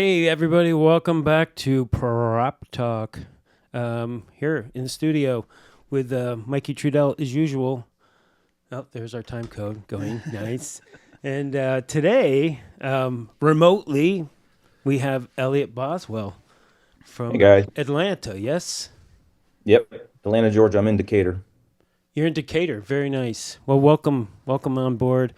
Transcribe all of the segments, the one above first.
Hey, everybody, welcome back to Prop Talk. Here in the studio with Mikey Trudel as usual. Oh, there's our time code going. Nice. And today, remotely, we have Elliott Boswell Hey from guys. Atlanta. Yes? Yep. Atlanta, Georgia. I'm in Decatur. You're in Decatur. Very nice. Well, welcome on board.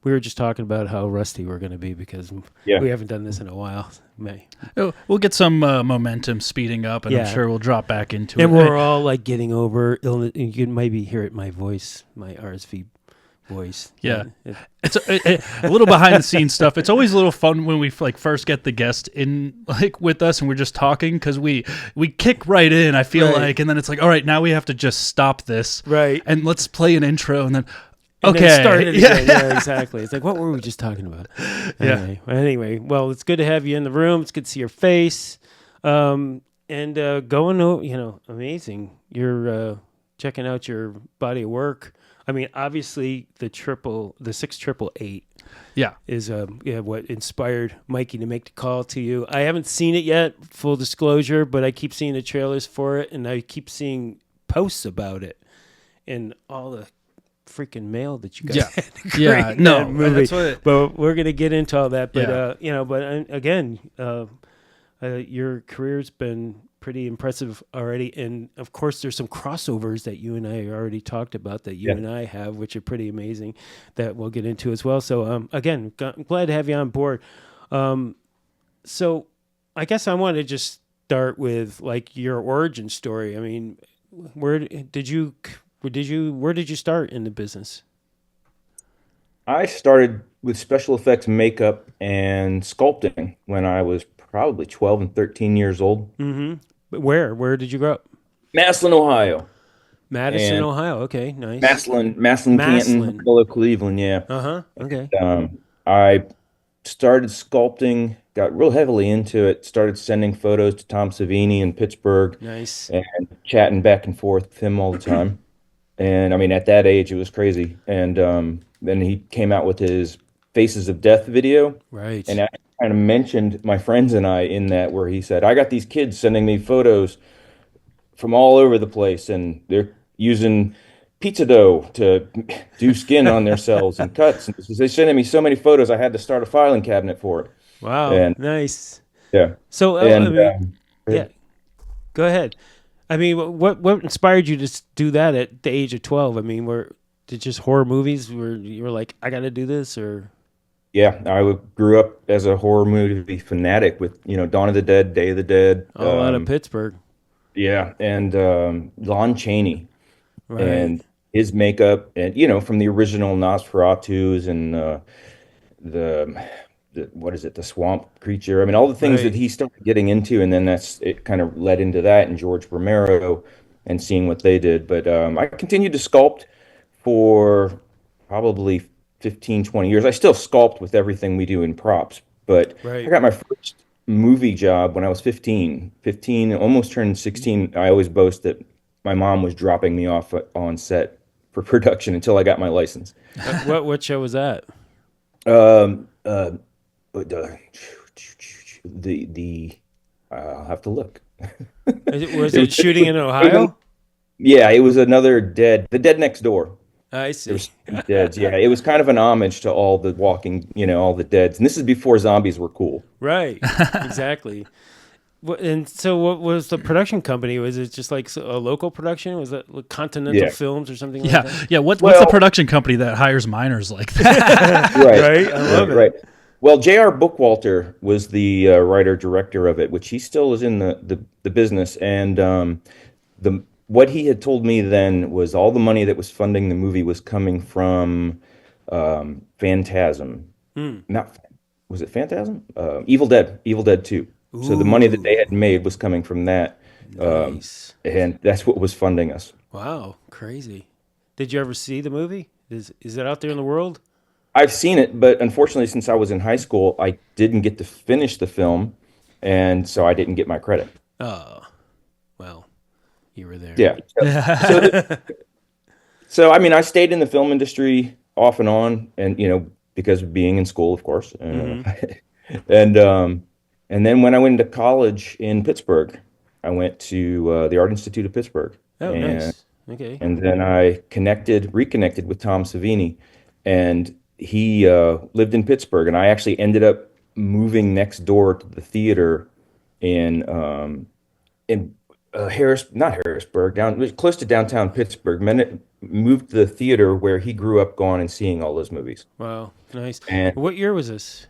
We were just talking about how rusty we're going to be because Yeah. we haven't done this in a while. May. Oh, we'll get some momentum speeding up, and I'm Yeah. sure we'll drop back into And it. we're all like getting over illness. You can maybe hear it, my voice, my RSV voice. Yeah. It's a little behind the scenes stuff. It's always a little fun when we first get the guest in with us and we're just talking because we kick right in. I feel Right. like, and then it's like, all right, now we have to just stop this, Right. and let's play an intro, and then And okay, then start it yeah. again. Yeah, exactly. It's like, what were we just talking about? Anyway, well, it's good to have you in the room. It's good to see your face. Amazing. You're checking out your body of work. I mean, obviously, the 6888 Yeah. is what inspired Mikey to make the call to you. I haven't seen it yet, full disclosure, but I keep seeing the trailers for it, and I keep seeing posts about it and all the freaking mail that you guys Yeah. had to Yeah, create no, that movie. that's what But we're gonna get into all that. But Yeah. again, your career's been pretty impressive already, and of course, there's some crossovers that you and I already talked about that you Yeah. and I have, which are pretty amazing. That we'll get into as well. So again, I'm glad to have you on board. So I guess I want to just start with like your origin story. I mean, where did you start in the business? I started with special effects makeup and sculpting when I was probably 12 and 13 years old. Mm-hmm. But where did you grow up? Massillon, Ohio. Madison, And Ohio. Okay, nice. Massillon, Canton, Maslin. below Cleveland, yeah. Uh-huh. Okay. I started sculpting, got real heavily into it, started sending photos to Tom Savini in Pittsburgh Nice. and chatting back and forth with him all the time. And I mean, at that age, it was crazy. And then he came out with his Faces of Death video. Right. And I kind of mentioned my friends and I in that, where he said, I got these kids sending me photos from all over the place, and they're using pizza dough to do skin on their cells and cuts. And they're sending me so many photos, I had to start a filing cabinet for it. Wow. And Nice. yeah. So, And I mean, yeah, go ahead. I mean, what inspired you to do that at the age of 12? I mean, were it just horror movies where you were like, I got to do this, or? yeah, grew up as a horror movie fanatic with, Dawn of the Dead, Day of the Dead. All out of Pittsburgh. Yeah, and Lon Chaney Right. and his makeup, and from the original Nosferatu's and the what is it, the swamp creature. I mean, all the things that Right. he started getting into, and then it kind of led into that and George Romero and seeing what they did. But I continued to sculpt for probably 15, 20 years. I still sculpt with everything we do in props, but I Right. got my first movie job when I was 15, almost turned 16. I always boast that my mom was dropping me off on set for production until I got my license. What show was that? Um, uh, but the I'll have to look. Was It it was, shooting in Ohio? yeah, it was another The Dead Next Door. I There see. was some deads. Yeah, it was kind of an homage to all the walking, all the deads. And this is before zombies were cool. Right. Exactly. And so, what was the production company? Was it just like a local production? Was it like Continental Yeah. Films or something like Yeah, that? yeah. What's the Well, production company that hires minors like that? right, Right. I love it. right. Well, J.R. Bookwalter was the writer director of it, which he still is in the business. And the what he had told me then was all the money that was funding the movie was coming from Phantasm. Not was it Phantasm? Evil Dead 2. So the money that they had made was coming from that, Nice. and that's what was funding us. Wow. Crazy. Did you ever see the movie? Is it out there in the world? I've seen it, but unfortunately, since I was in high school, I didn't get to finish the film, and so I didn't get my credit. Oh, well, you were there. Yeah. So I mean, I stayed in the film industry off and on, and because of being in school, of course. And and then when I went to college in Pittsburgh, I went to the Art Institute of Pittsburgh, Oh, and nice. Okay. then I reconnected with Tom Savini, and he lived in Pittsburgh, and I actually ended up moving next door to the theater in in not Harrisburg, down close to downtown Pittsburgh. Moved to the theater where he grew up going and seeing all those movies, Wow. Nice. and What year was this?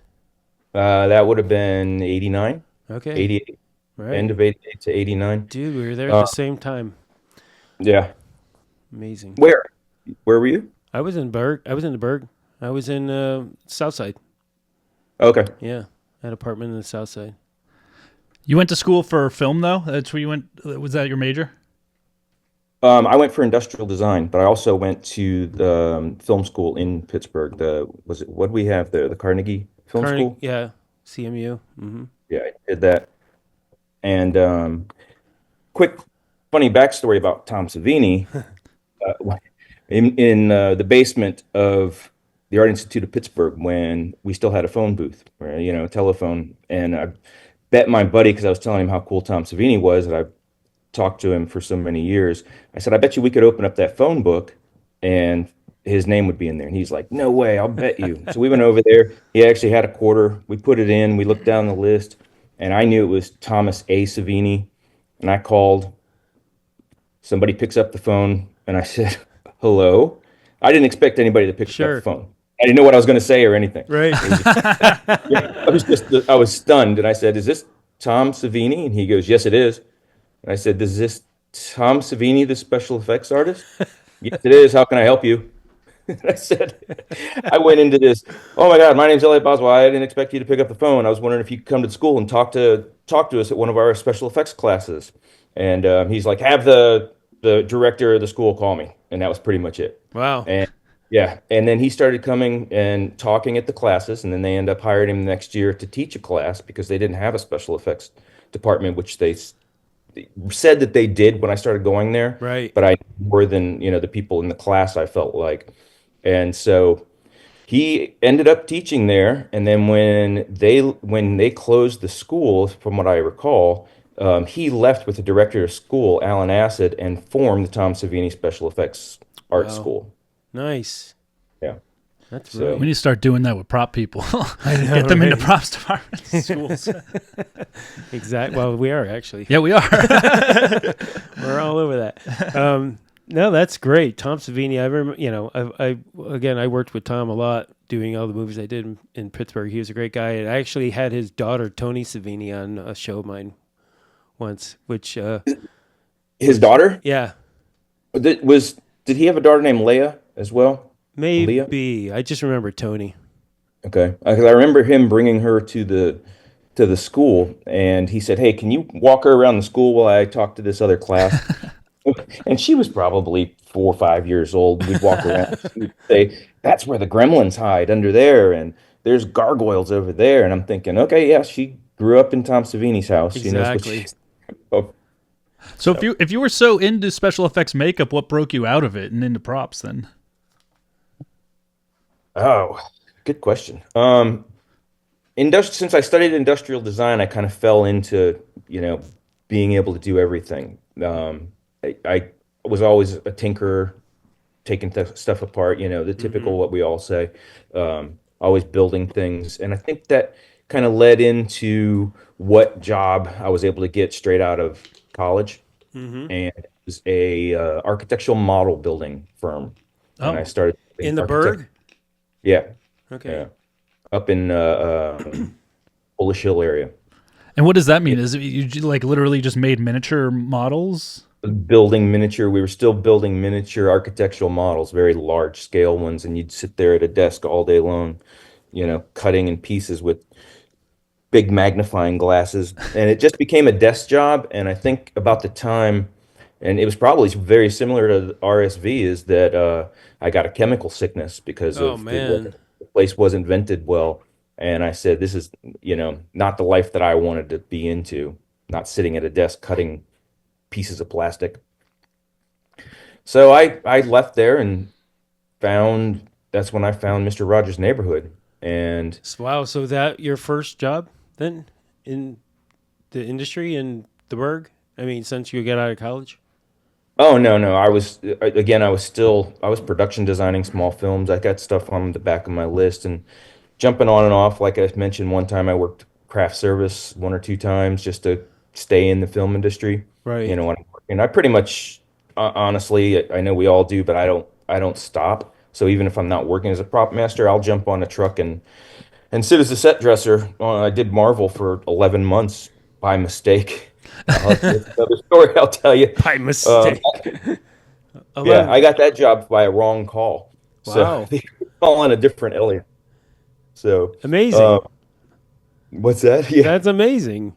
that would have been 89, Okay. 88, Right. end of 88 to 89. Dude, we were there at Uh, the same time. yeah. Amazing. Where? Where were you? I was in Berg. I was in the Berg. I was in South Side. Okay. Yeah. I had an apartment in the South Side. You went to school for film though? That's where you went. Was that your major? I went for industrial design, but I also went to the film school in Pittsburgh. What do we have there? The Carnegie Film Carnegie. School? Yeah. CMU. Mm-hmm. Yeah, I did that. And quick, funny backstory about Tom Savini. In the basement of the Art Institute of Pittsburgh, when we still had a phone booth, or, a telephone, and I bet my buddy, because I was telling him how cool Tom Savini was, and I talked to him for so many years. I said, I bet you we could open up that phone book and his name would be in there. And he's like, no way, I'll bet you. So we went over there. He actually had a quarter. We put it in. We looked down the list, and I knew it was Thomas A. Savini. And I called. Somebody picks up the phone, and I said, hello. I didn't expect anybody to pick up the Sure. phone. I didn't know what I was going to say or anything. Right. I was stunned. And I said, is this Tom Savini? And he goes, yes, it is. And I said, is this Tom Savini, the special effects artist? Yes, it is. How can I help you? I said, I went into this. Oh my God, my name's Elliott Boswell. I didn't expect you to pick up the phone. I was wondering if you could come to school and talk to us at one of our special effects classes. And he's like, have the director of the school call me, and that was pretty much it. Wow. And yeah, and then he started coming and talking at the classes, and then they end up hiring him next year to teach a class because they didn't have a special effects department, which they said that they did when I started going there, Right. but I more than the people in the class I felt like. And so he ended up teaching there, and then when they closed the school, from what I recall, he left with the director of school, Alan Acid, and formed the Tom Savini Special Effects Art Wow. School. Nice. Yeah. That's So- We brilliant. need to start doing that with prop people. I know, Get them into right? props departments in schools. Exactly. Well, we are actually. Yeah, we are. We're all over that. No, that's great. Tom Savini. I remember, I worked with Tom a lot doing all the movies I did in Pittsburgh. He was a great guy. And I actually had his daughter, Tony Savini, on a show of mine once, which, His daughter yeah, did he have a daughter named Leah as well? Leah? maybe. I just remember Tony. Okay, because I remember him bringing her to the school, and he said, "Hey, can you walk her around the school while I talk to this other class?" And she was probably 4 or 5 years old. We'd walk around and we'd say, "That's where the gremlins hide, under there, and there's gargoyles over there." And I'm thinking, okay, yeah, she grew up in Tom Savini's house. She knows what Exactly. she's. Oh, So if you were so into special effects makeup, what broke you out of it and into props then? oh, good question. Since I studied industrial design, I kind of fell into, being able to do everything. I was always a tinkerer, taking stuff apart, the typical what we all say, always building things. And I think that kind of led into what job I was able to get straight out of college. Mm-hmm. And it was a architectural model building firm. And I Oh. started In the architect- Berg? Yeah, Okay. yeah. Up in Polish Hill area. And what does that mean? Is it you like literally just made miniature models? Building miniature, we were still building miniature architectural models, very large scale ones, and you'd sit there at a desk all day long, cutting in pieces with big magnifying glasses. And it just became a desk job. And I think about the time, and it was probably very similar to RSV, is that I got a chemical sickness because Oh, of man. the place wasn't vented well. And I said, this is, not the life that I wanted to be into, not sitting at a desk cutting pieces of plastic. So I left there and that's when I found Mr. Rogers' Neighborhood. And Wow. So that your first job then in the industry in the Berg? I mean, since you got out of college? oh no, I was production designing small films. I got stuff on the back of my list and jumping on and off. Like I mentioned, one time I worked craft service one or two times just to stay in the film industry. Right. When I'm working, I pretty much, honestly, I know we all do, but I don't stop. So even if I'm not working as a prop master, I'll jump on a truck and sit as a set dresser. I did Marvel for 11 months by mistake. That's another story I'll tell you. By Um, mistake. yeah, 11. I got that job by a wrong call. So Wow. they call on a different Elliott. So, Amazing. what's that? Yeah, That's amazing.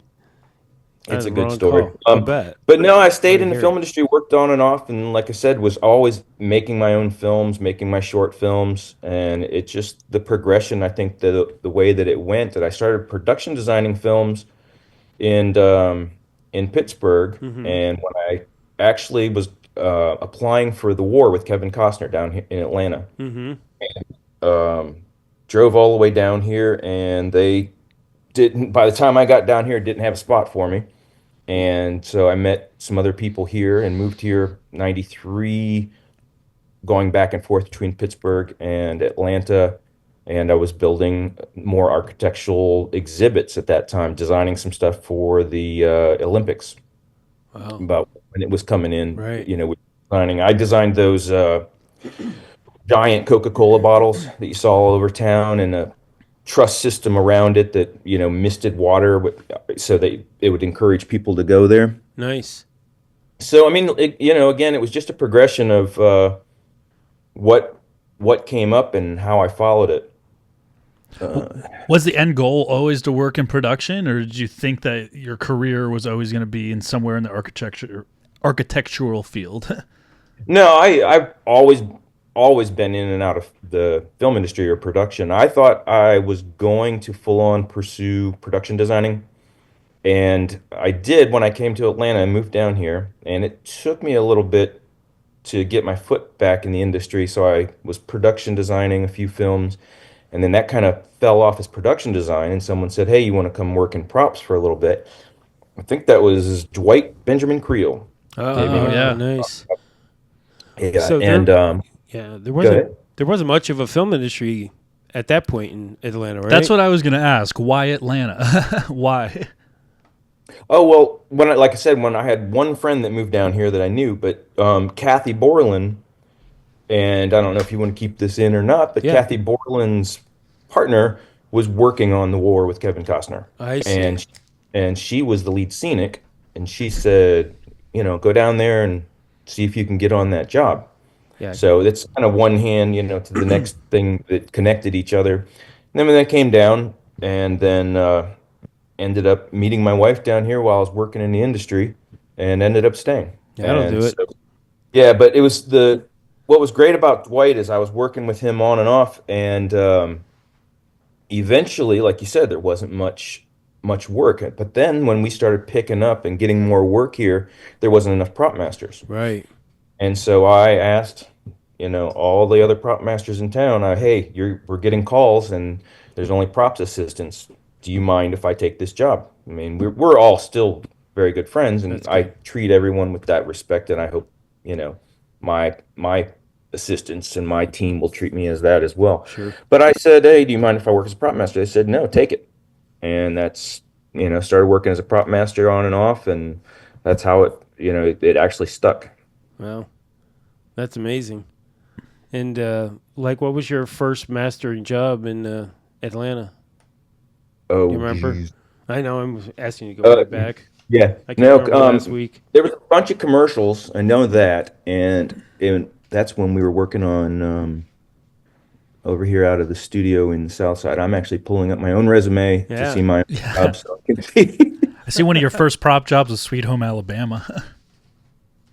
it's That's a a good wrong story. call. I'll bet. But no, I stayed Right in the here. film industry, worked on and off, and like I said, was always making my own films, making my short films, and it just the progression. I think the way that it went, that I started production designing films in Pittsburgh, Mm-hmm. and when I actually was applying for the war with Kevin Costner down here in Atlanta, Mm-hmm. um, drove all the way down here, and they didn't. By the time I got down here, didn't have a spot for me. And so I met some other people here and moved here 93, going back and forth between Pittsburgh and Atlanta. And I was building more architectural exhibits at that time, designing some stuff for the Olympics Wow. about when it was coming in. Right. I designed those giant Coca-Cola bottles that you saw all over town and a truss system around it that, misted water so that it would encourage people to go there. Nice. So, I mean, again, it was just a progression of what what came up and how I followed it. Was the end goal always to work in production, or did you think that your career was always going to be in somewhere in the architectural field? No, I've always been in and out of the film industry or production. I thought I was going to full on pursue production designing, and I did when I came to Atlanta and moved down here. And it took me a little bit to get my foot back in the industry. So I was production designing a few films, and then that kind of fell off as production design. And someone said, "Hey, you want to come work in props for a little bit?" I think that was Dwight Benjamin Creel. Gave me Oh my Oh, yeah. nice. yeah, So and there go ahead. wasn't much of a film industry at that point in Atlanta, right? That's what I was going to ask. Why Atlanta? Why? Oh well, like I said, when I had one friend that moved down here that I knew, but Kathy Borland, and I don't know if you want to keep this in or not, but Yeah, Kathy Borland's partner was working on The War with Kevin Costner, I see. and and she was the lead scenic, and she said, go down there and see if you can get on that job. Yeah, So that's kind of one hand, to the next thing that connected each other. And then when that came down, and then ended up meeting my wife down here while I was working in the industry, and ended up staying. that'll And do it. so, yeah, but it was what was great about Dwight is I was working with him on and off, and eventually, like you said, there wasn't much work. But then when we started picking up and getting more work here, there wasn't enough prop masters. Right. And so I asked, all the other prop masters in town, hey, we're getting calls and there's only props assistants. Do you mind if I take this job? I mean, we're all still very good friends, and That's I good. treat everyone with that respect, and I hope, my assistants and my team will treat me as that as well. Sure. But I said, hey, do you mind if I work as a prop master? They said, no, take it. And that's, started working as a prop master on and off, and that's how it actually stuck. Wow, that's amazing. And like, what was your first mastering job in Atlanta? Do you Oh, remember? geez. I know I'm asking you to go way Uh, back. yeah. I can't No, remember last week. there was a bunch of commercials. I know that, and that's when we were working on over here out of the studio in the South Side. I'm actually pulling up my own resume to see Yeah. my Yeah. job, so I can see. I see one of your first prop jobs was Sweet Home Alabama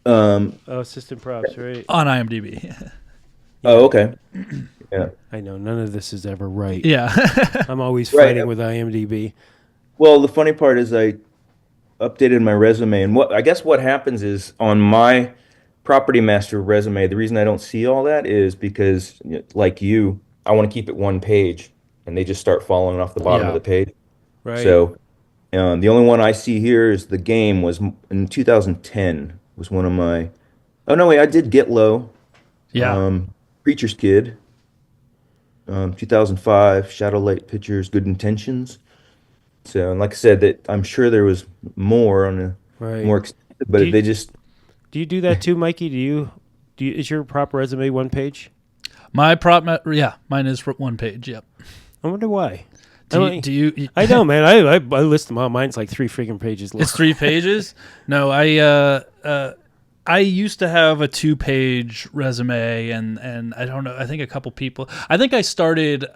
um. Oh, assistant props, right? on IMDb. Oh, okay. Yeah. I know none of this is ever right. Yeah. I'm always Right. fighting with IMDb. Well, the funny part is I updated my resume, and what happens is on my Property Master resume, the reason I don't see all that is because, like you, I want to keep it one page. and they just start falling off the bottom of Yeah. the page. Right. So the only one I see here is the game was in 2010 was one of my. Oh no, wait, I did Get Low, Yeah. Preacher's Kid, 2005, Shadow Light Pictures, Good Intentions. So, and like I said, that I'm sure there was more on a Right. more extensive, Do but you, they just do you do that too, Mikey? Is your proper resume one page? Yeah, mine is for one page. Yep. I wonder why. Do you I know, man. I list them all. Mine's like 3 freaking pages long. It's 3 pages. No, I used to have a 2-page resume, and I don't know. I think a couple people. I think I started.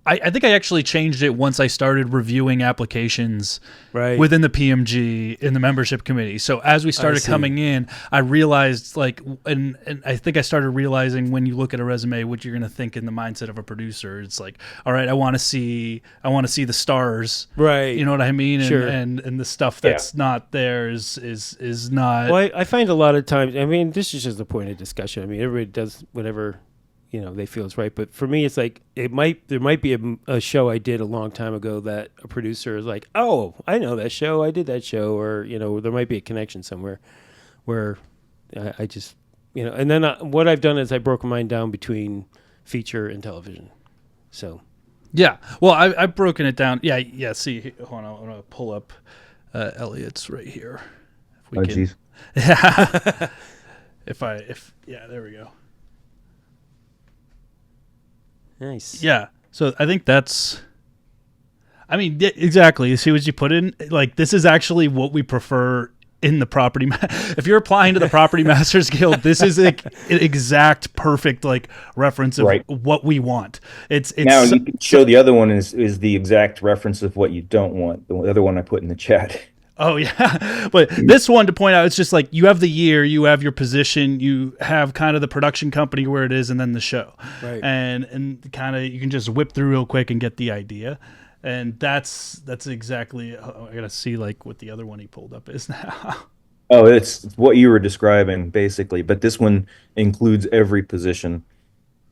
I think I actually changed it once I started reviewing applications Right. within the PMG in the membership committee. So as we started see. coming in, I realized and I think I started realizing when you look at a resume, what you're going to think in the mindset of a producer. It's like, all right, I want to see the stars. Right. You know what I mean? Sure. And the stuff that's not there is not. Well, I find a lot of times, I mean, this is just a point of discussion. I mean, everybody does whatever, they feel is right. But for me, it's like, there might be a show I did a long time ago that a producer is like, oh, I know that show. I did that show. Or, there might be a connection somewhere where I just, and then what I've done is I broke mine down between feature and television. So. Yeah. Well, I've broken it down. Yeah. See, hold on. I'm going to pull up Elliott's right here. If we oh can. geez, Yeah. Yeah, there we go. Nice. Yeah. So I think that's. I mean, exactly. You see what you put in? Like, this is actually what we prefer in the property. If you're applying to the Property Masters Guild, this is an exact perfect reference of what we want. It's now you can show the other one is the exact reference of what you don't want. The other one I put in the chat. Oh yeah, but this one to point out, it's just like you have the year, you have your position, you have kind of the production company where it is, and then the show, Right? And kind of you can just whip through real quick and get the idea, and that's exactly. I gotta see what the other one he pulled up is now. Oh, it's what you were describing basically, but this one includes every position,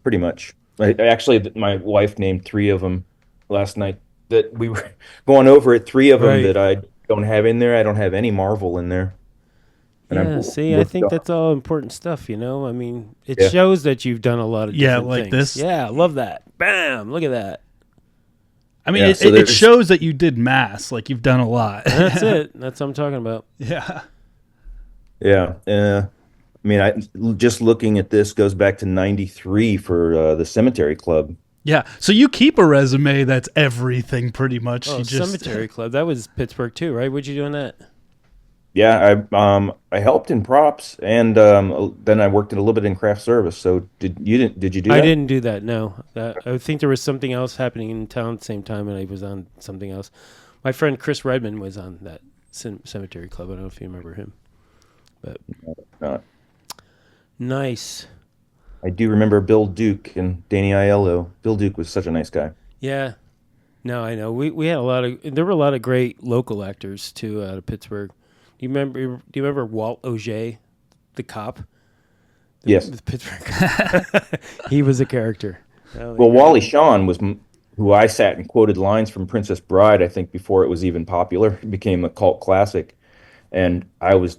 pretty much. Actually, my wife named 3 of them last night that we were going over it. 3 of them Right. that I don't have in there. I don't have any Marvel in there. And Yeah, see, I think that's all important stuff, I mean, it shows that you've done a lot of different things. This. Yeah, I love that. Bam! Look at that. I mean, Yeah, it shows that you did mass, you've done a lot. That's it. That's what I'm talking about. Yeah. Yeah. I mean, just looking at this goes back to 93 for the Cemetery Club. Yeah, so you keep a resume that's everything pretty much. Oh, You just, Cemetery Club. That was Pittsburgh too, right? What'd you do on that? Yeah, I helped in props, and then I worked a little bit in craft service. So did you do that? I didn't do that. No, I think there was something else happening in town at the same time, and I was on something else. My friend Chris Redman was on that Cemetery Club. I don't know if you remember him, but Not. nice. I do remember Bill Duke and Danny Aiello. Bill Duke was such a nice guy. Yeah. No, I know. We had there were a lot of great local actors too out of Pittsburgh. Do you remember Walt Auger, the cop? Yes. The Pittsburgh. He was a character. Well, Wally Shawn was who I sat and quoted lines from Princess Bride, I think, before it was even popular. It became a cult classic. And I was,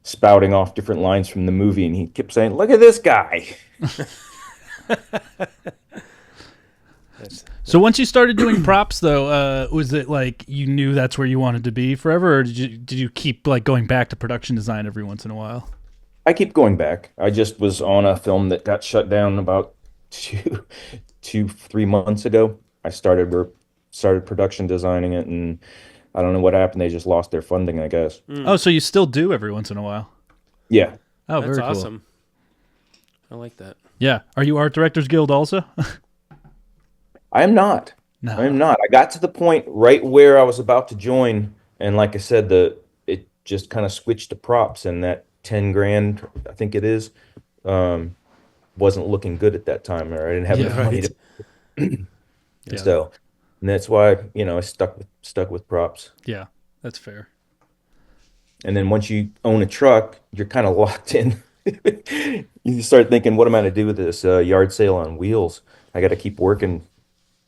spouting off different lines from the movie, and he kept saying, "Look at this guy." So once you started doing props, though, was it you knew that's where you wanted to be forever, or did you keep going back to production design every once in a while? I keep going back. I just was on a film that got shut down about 3 months ago. I started production designing it, and I don't know what happened. They just lost their funding, I guess. Oh, so you still do every once in a while? Yeah. Oh, That's very cool. awesome. I like that. Yeah. Are you Art Directors Guild also? I am not. No. I am not. I got to the point right where I was about to join, and like I said, it just kind of switched to props, and that 10 grand, I think it is, wasn't looking good at that time, or I didn't have enough money to. Yeah. So, and that's why I stuck with props. Yeah, that's fair. And then once you own a truck, you're kind of locked in. You start thinking, what am I going to do with this yard sale on wheels? I got to keep working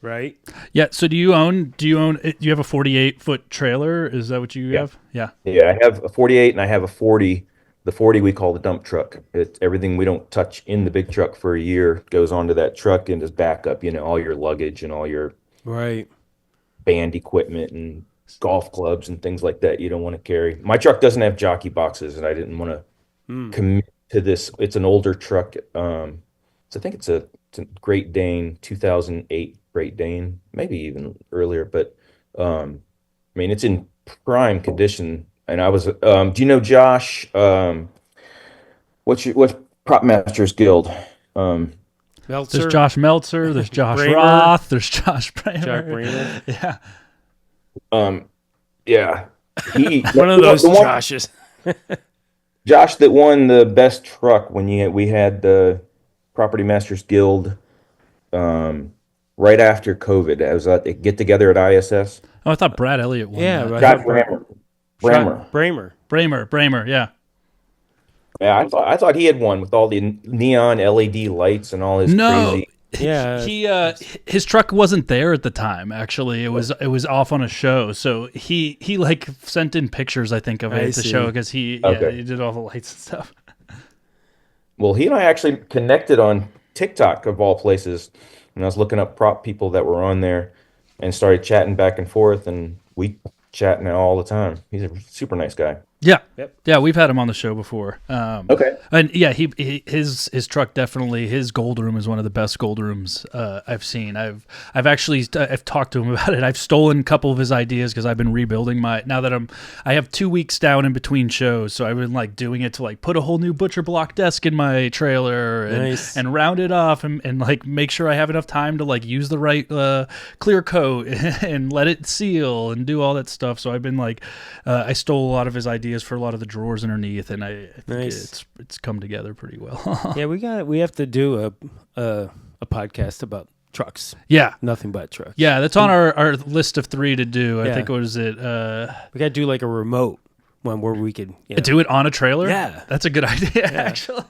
Right? Yeah. So do you have a 48-foot trailer? Is that what you have? Yeah. Yeah, I have a 48 and I have a 40. The 40 we call the dump truck. It's everything we don't touch in the big truck for a year goes onto that truck and is backup, all your luggage and all your Right. band equipment and golf clubs and things like that you don't want to carry. My truck doesn't have jockey boxes and I didn't want to commit to this. It's an older truck. So I think it's a Great Dane, 2008 Great Dane, maybe even earlier, but I mean it's in prime condition. And I was do you know Josh what's Prop Masters Guild? Um Meltzer. There's Josh Meltzer. There's Josh Bramer. Roth. There's Josh Bramer. Jack Bramer. Yeah. yeah. He One of those the one- Joshes. Josh that won the best truck when we had the Property Masters Guild right after COVID. It was a get together at ISS. Oh, I thought Brad Elliott won. Yeah, that. right. Josh Bramer. Bramer. Yeah. Yeah, I thought he had won with all the neon LED lights and all his crazy. Yeah. He his truck wasn't there at the time. Actually, it was off on a show. So he like sent in pictures, I think, of it I at the see. show because he did all the lights and stuff. Well, he and I actually connected on TikTok of all places, and I was looking up prop people that were on there, and started chatting back and forth, and we chat now all the time. He's a super nice guy. Yeah. Yep. Yeah, we've had him on the show before. Okay. And yeah, his truck definitely, his gold room is one of the best gold rooms I've seen. I've actually I've talked to him about it. I've stolen a couple of his ideas because I've been rebuilding now that I have 2 weeks down in between shows, so I've been like doing it to like put a whole new butcher block desk in my trailer and round it off and like make sure I have enough time to like use the right clear coat and let it seal and do all that stuff. So I've been like I stole a lot of his ideas for a lot of the drawers underneath, and I think it's come together pretty well. Yeah, we have to do a podcast about trucks. Yeah. Nothing but trucks. Yeah, that's on our list of 3 to do. I Yeah. think, what is it? We got to do like a remote one where we could Do it on a trailer? Yeah. That's a good idea, actually.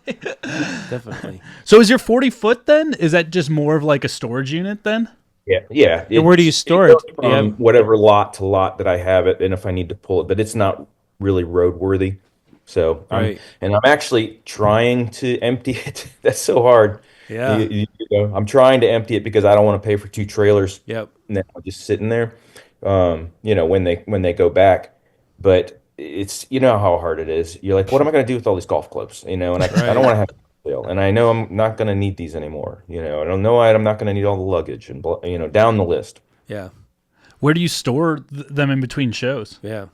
definitely. So is your 40-foot then? Is that just more of like a storage unit then? Yeah. And where do you store it? Goes from whatever lot to lot that I have it, and if I need to pull it, but it's not really roadworthy. So Right. I'm actually trying to empty it. That's so hard. Yeah. I'm trying to empty it because I don't want to pay for 2 trailers. Yep. Now just sitting there. When they go back, but it's how hard it is. You're like, what am I going to do with all these golf clubs? And I don't want to have a sale, and I know I'm not going to need these anymore. I don't know I'm not going to need all the luggage and down the list. Yeah. Where do you store them in between shows? Yeah.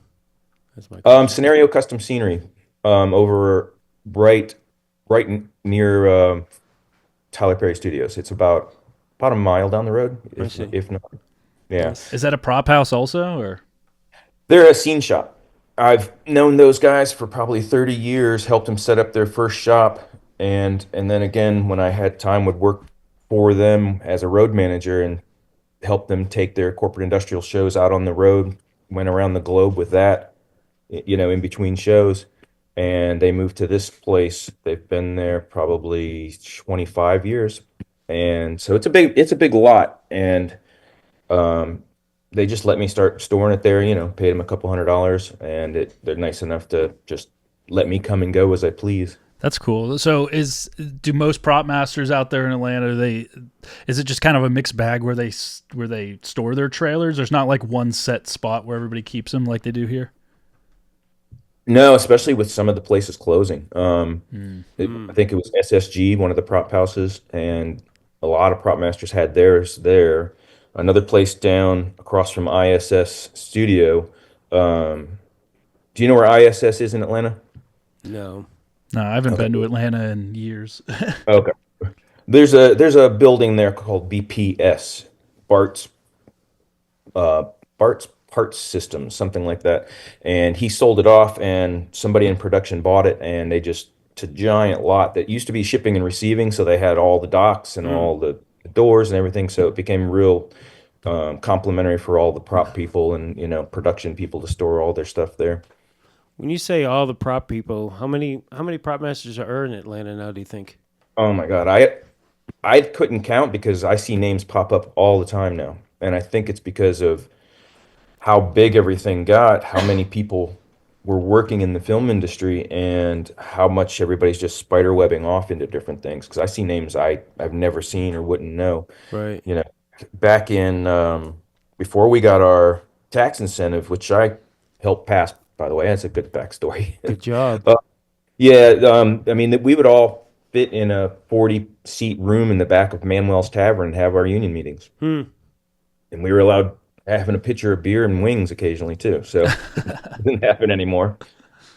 That's my Scenario Custom Scenery, over right near Tyler Perry Studios. It's about a mile down the road, if not. Yeah. Is that a prop house also, or? They're a scene shop. I've known those guys for probably 30 years, helped them set up their first shop, and then again, when I had time, would work for them as a road manager and help them take their corporate industrial shows out on the road. Went around the globe with that, in between shows, and they moved to this place. They've been there probably 25 years, and so it's a big lot, and they just let me start storing it there. Paid them a couple $100, and they're nice enough to just let me come and go as I please. That's cool. So do most prop masters out there in Atlanta, is it just kind of a mixed bag where they store their trailers? There's not like one set spot where everybody keeps them like they do here? No, especially with some of the places closing. I think it was SSG, one of the prop houses, and a lot of prop masters had theirs there. Another place down across from ISS Studio. Do you know where ISS is in Atlanta? No. No, I haven't been to Atlanta in years. Okay. There's a building there called BPS, Bart's Parts Systems, something like that. And he sold it off, and somebody in production bought it, and it's a giant lot that used to be shipping and receiving, so they had all the docks and all the doors and everything, so it became real complimentary for all the prop people and production people to store all their stuff there. When you say all the prop people, how many prop masters are in Atlanta now, do you think? Oh my God, I couldn't count because I see names pop up all the time now. And I think it's because of how big everything got, how many people were working in the film industry, and how much everybody's just spider webbing off into different things. Because I see names I've never seen or wouldn't know. Right. You know, back in before we got our tax incentive, which I helped pass, by the way, that's a good backstory. Good job. Yeah, I mean, that we would all fit in a 40-seat room in the back of Manuel's Tavern and have our union meetings. Hmm. And we were allowed having a pitcher of beer and wings occasionally too. So it didn't happen anymore.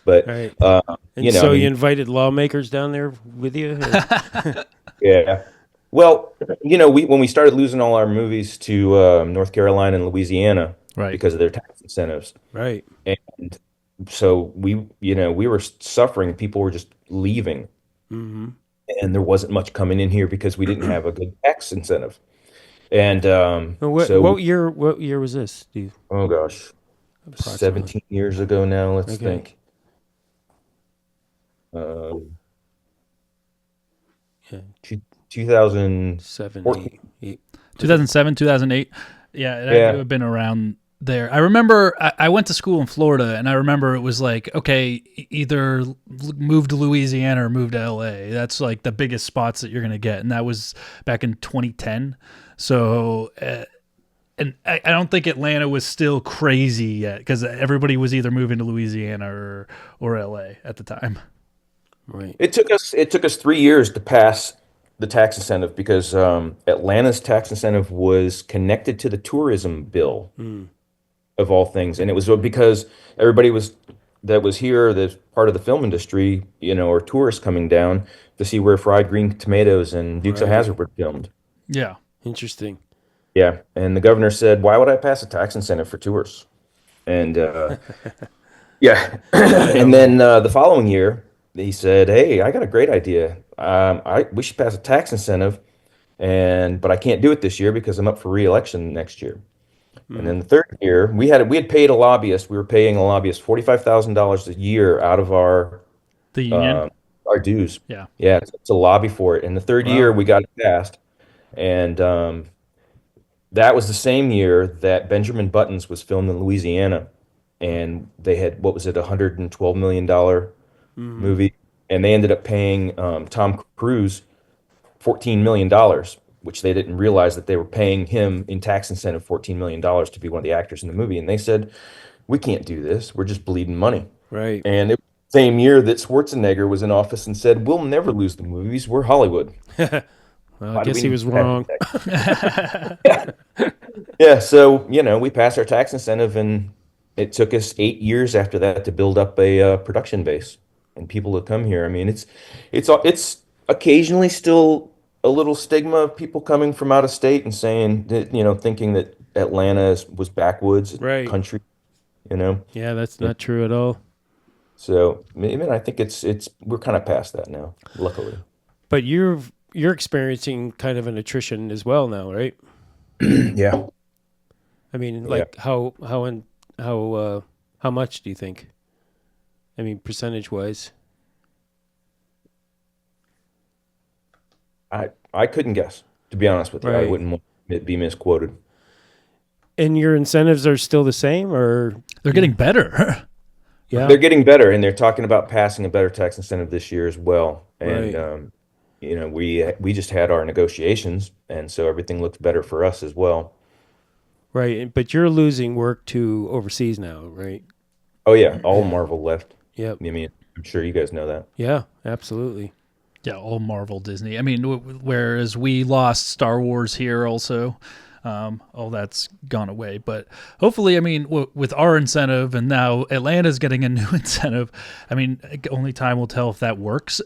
But Right. And you know, I so you mean, invited lawmakers down there with you? Or- yeah. Well, you know, when we started losing all our movies to North Carolina and Louisiana Right. because of their tax incentives, right. and so we were suffering. People were just leaving, Mm-hmm. and there wasn't much coming in here because we didn't have a good tax incentive. And Well, so, what year was this, Steve? oh gosh, Approximately. 17 years ago now, let's Okay. think. Um, Yeah. 2014. 78. 2007, 2008. Yeah, it had Yeah. to have been around there. I remember I went to school in Florida, and I remember it was like, okay, either move to Louisiana or move to LA. That's like the biggest spots that you're going to get. And that was back in 2010. So, and I don't think Atlanta was still crazy yet because everybody was either moving to Louisiana or LA at the time. Right. It took us 3 years to pass the tax incentive because Atlanta's tax incentive was connected to the tourism bill Mm. of all things, and it was because everybody that was here, that's part of the film industry, or tourists coming down to see where Fried Green Tomatoes and Dukes of Right. Hazzard were filmed. Yeah. Interesting. Yeah, and the governor said, "Why would I pass a tax incentive for tourists?" And yeah, and then the following year, he said, "Hey, I got a great idea. We should pass a tax incentive, but I can't do it this year because I'm up for re-election next year." And Mm. then the third year, we had paid a lobbyist. We were paying a lobbyist $45,000 a year out of The union. uh, our dues. Yeah. Yeah, to lobby for it. And the third year, Wow. we got it passed, and that was the same year that Benjamin Buttons was filmed in Louisiana, and they had, what was it, $112 million Mm-hmm. movie, and they ended up paying Tom Cruise $14 million, which they didn't realize that they were paying him in tax incentive $14 million to be one of the actors in the movie. And they said, "We can't do this. We're just bleeding money." Right. And it was the same year that Schwarzenegger was in office and said, "We'll never lose the movies. We're Hollywood. Well, I Why do guess we he need was to have wrong. tax?" Yeah, so we passed our tax incentive, and it took us 8 years after that to build up a production base and people to come here. I mean, it's occasionally still a little stigma of people coming from out of state and saying that, thinking that was backwoods Right. country, you know. Yeah, that's Yeah. not true at all. So, I mean, I think it's we're kind of past that now, luckily. But you're experiencing kind of an attrition as well now, right? Yeah. I mean, Yeah. like how much do you think? I mean, percentage wise. I couldn't guess, to be honest with you. I Right. wouldn't want it to be misquoted. And your incentives are still the same, or They're getting better. yeah, They're getting better, and they're talking about passing a better tax incentive this year as well. And Right. we just had our negotiations, and so everything looks better for us as well. right. But you're losing work to overseas now, right? Oh yeah, all Marvel left. Yep. I mean, I'm sure you guys know that. Yeah, absolutely. Yeah, all Marvel, Disney. I mean, whereas we lost Star Wars here also, all that's gone away. But hopefully, I mean, with our incentive and now Atlanta's getting a new incentive, I mean, only time will tell if that works.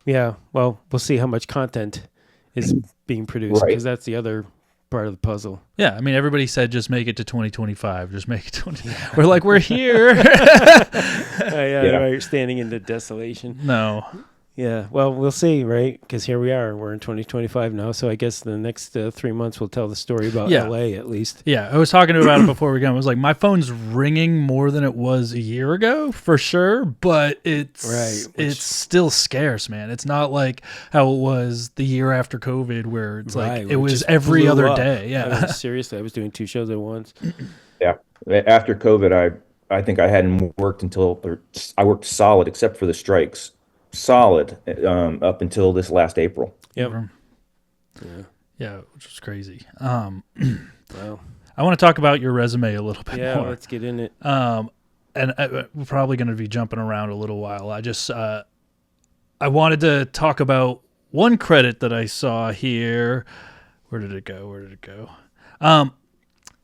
Yeah. Well, we'll see how much content is being produced Right. because that's the other part of the puzzle. Yeah, I mean, everybody said just make it to 2025. Just make it 20. We're like, we're here. Yeah, Yeah. right. Standing in the desolation. No. Yeah, well, we'll see, right? Because here we are. We're in 2025 now, so I guess the next 3 months will tell the story about Yeah. LA at least. Yeah, I was talking about it before we got. I was like, my phone's ringing more than it was a year ago for sure, but it's Right, it's still scarce, man. It's not like how it was the year after COVID, where it's like Right, it was just every blew other up. day. I Yeah, mean, seriously, I was doing 2 shows at once. Yeah. After COVID, I think I hadn't worked until or I worked solid except for the strikes, solid up until this last April. Yep. yeah, Yeah. which was crazy. Wow. I want to talk about your resume a little bit Yeah, more. let's get in it. And we're probably going to be jumping around a little while. I wanted to talk about one credit that I saw here. Where did it go?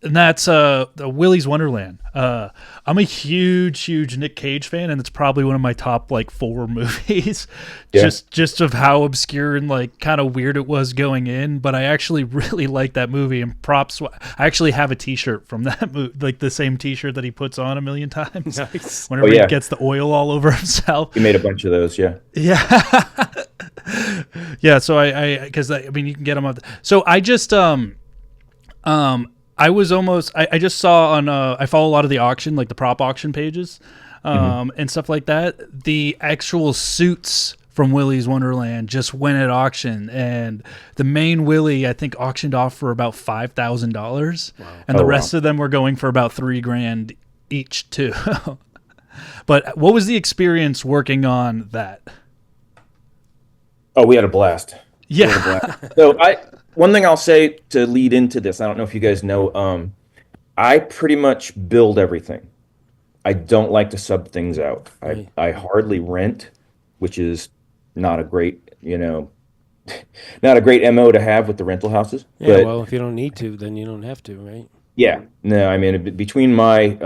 And that's the Willy's Wonderland. I'm a huge Nick Cage fan, and it's probably one of my top like 4 movies. Yeah. Just of how obscure and like kind of weird it was going in. But I actually really like that movie, and props. I actually have a T-shirt from that movie, like the same T-shirt that he puts on a million times. Nice. Whenever Oh, yeah. he gets the oil all over himself. You made a bunch of those, yeah. Yeah. Yeah, so I cuz I mean you can get them up. So I just I was almost I just saw on I follow a lot of the auction, like the prop auction pages and stuff like that. The actual suits from Willy's Wonderland just went at auction, and the main Willy I think auctioned off for about $5,000. Wow. And the Oh, rest wow. of them were going for about $3,000 each too. But what was the experience working on that? Oh, we had a blast. We had a Yeah. blast. So one thing I'll say to lead into this, I don't know if you guys know, I pretty much build everything. I don't like to sub things out. Right. I hardly rent, which is not a great, not a great MO to have with the rental houses. Yeah, But well, if you don't need to, then you don't have to, right? yeah, no, I mean between my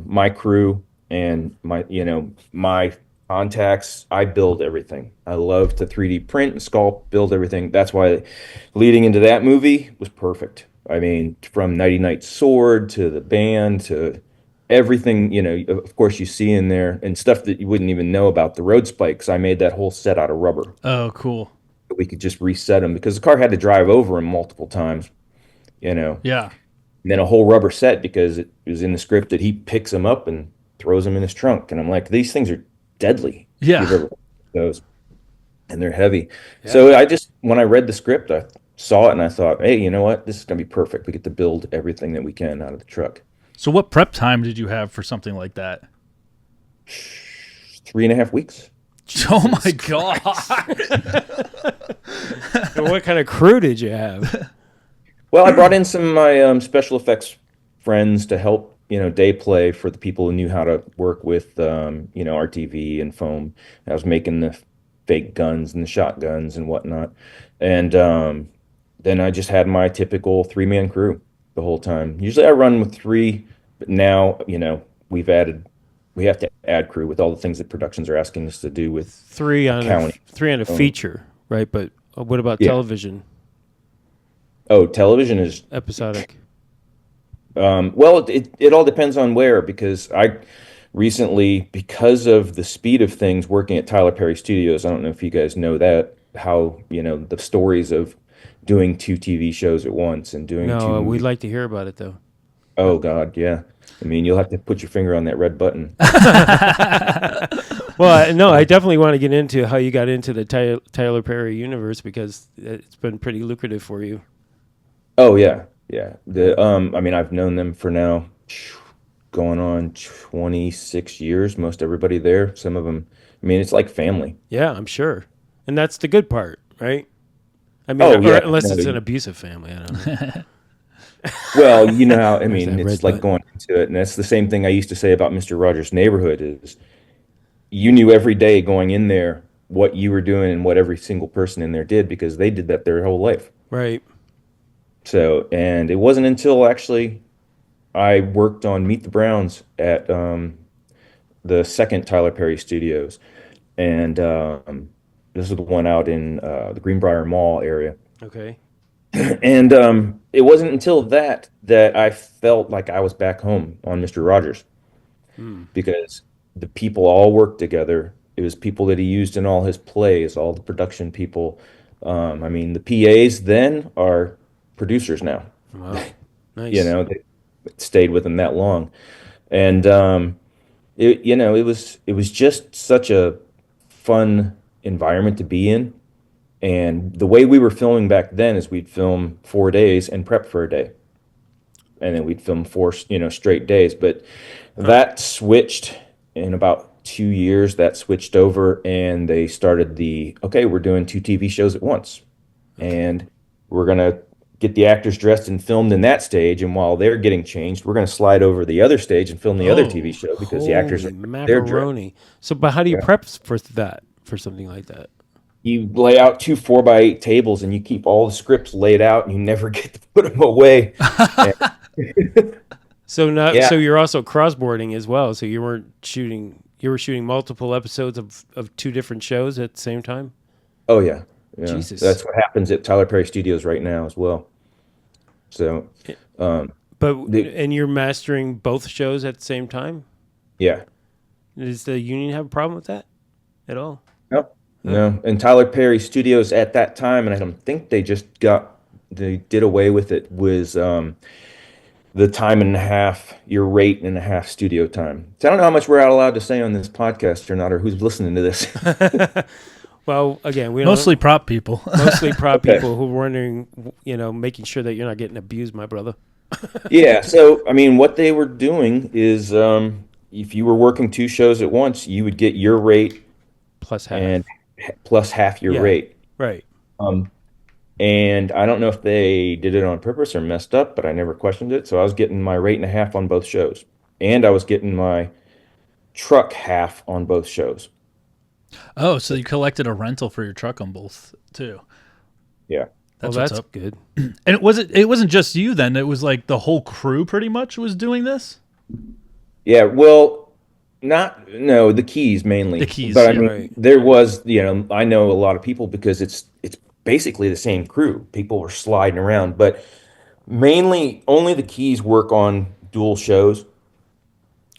my crew and my contacts, I build everything. I love to 3D print and sculpt, build everything. That's why leading into that movie was perfect. I mean, from Nighty Night Sword to the band to everything, of course you see in there and stuff that you wouldn't even know about. The road spikes, I made that whole set out of rubber. Oh, cool. We could just reset them because the car had to drive over them multiple times, you know. Yeah. And then a whole rubber set because it was in the script that he picks them up and throws them in his trunk. And I'm like, these things are deadly. If Yeah. you've ever those, and they're heavy. So when I read the script, I saw it and I thought, hey, you know what? This is gonna be perfect. We get to build everything that we can out of the truck. So what prep time did you have for something like that? 3.5 weeks. Oh my god. And what kind of crew did you have? Well, I brought in some of my special effects friends to help, day play for the people who knew how to work with, RTV and foam. I was making the fake guns and the shotguns and whatnot. And then I just had my typical 3-man crew the whole time. Usually I run with 3, but now, we have to add crew with all the things that productions are asking us to do with Three on accounting. a feature, right? But what about Yeah. television, Oh, television is episodic? well, it all depends on where, because I recently, because of the speed of things working at Tyler Perry Studios, I don't know if you guys know that, how, the stories of doing 2 TV shows at once and doing 2 No, we'd movies. like to hear about it though. Oh God, yeah. I mean, you'll have to put your finger on that red button. Well, no, I definitely want to get into how you got into the Tyler Perry universe because it's been pretty lucrative for you. Oh yeah, yeah. I mean, I've known them for now going on 26 years, most everybody there. Some of them, I mean, it's like family. Yeah, I'm sure, and that's the good part, right? I mean, Oh, or yeah. unless No, it's you- an abusive family, I don't know. Well, you know how, I There's mean, that it's red like button. going into it, and that's the same thing I used to say about Mr. Rogers' Neighborhood is you knew every day going in there what you were doing and what every single person in there did because they did that their whole life. Right. So, and it wasn't until actually I worked on Meet the Browns at the second Tyler Perry Studios, and this is the one out in the Greenbrier Mall area. Okay. And it wasn't until that I felt like I was back home on Mr. Rogers because the people all worked together. It was people that he used in all his plays, all the production people. I mean, the PAs then are producers now. Wow. You Nice. know, they stayed with him that long. And it was just such a fun environment to be in. And the way we were filming back then is we'd film 4 days and prep for a day, and then we'd film four, straight days. But that switched in about 2 years. That switched over, and they started okay, we're doing two TV shows at once, and we're gonna get the actors dressed and filmed in that stage. And while they're getting changed, we're gonna slide over the other stage and film the other TV show because the actors Holy are they're dressed. macaroni. So, but how do you Yeah. prep for that, for something like that? You lay out two 4x8 tables, and you keep all the scripts laid out, and you never get to put them away. And, So yeah. so you're also crossboarding as well. So you were shooting multiple episodes of two different shows at the same time? Oh yeah. Yeah. Jesus. That's what happens at Tyler Perry Studios right now as well. So, And you're mastering both shows at the same time? yeah. Does the union have a problem with that at all? Nope. No. And Tyler Perry Studios at that time, and I don't think they did away with it, was the time and a half, your rate and a half studio time. So I don't know how much we're allowed to say on this podcast or not, or who's listening to this. Well, again, we Mostly don't, prop people. mostly prop Okay. people who are wondering, making sure that you're not getting abused, my brother. Yeah. So, I mean, what they were doing is if you were working two shows at once, you would get your rate Plus half. and plus half your Yeah. rate. Right. And I don't know if they did it on purpose or messed up, but I never questioned it. So I was getting my rate and a half on both shows. And I was getting my truck half on both shows. Oh, so you collected a rental for your truck on both too. Yeah. That's Well, what's that's up. good. And it wasn't just you then. It was like the whole crew pretty much was doing this. Yeah. Well, no, the keys mainly. The keys, But I yeah. mean, Right. there was, I know a lot of people because it's basically the same crew. People were sliding around, but mainly only the keys work on dual shows.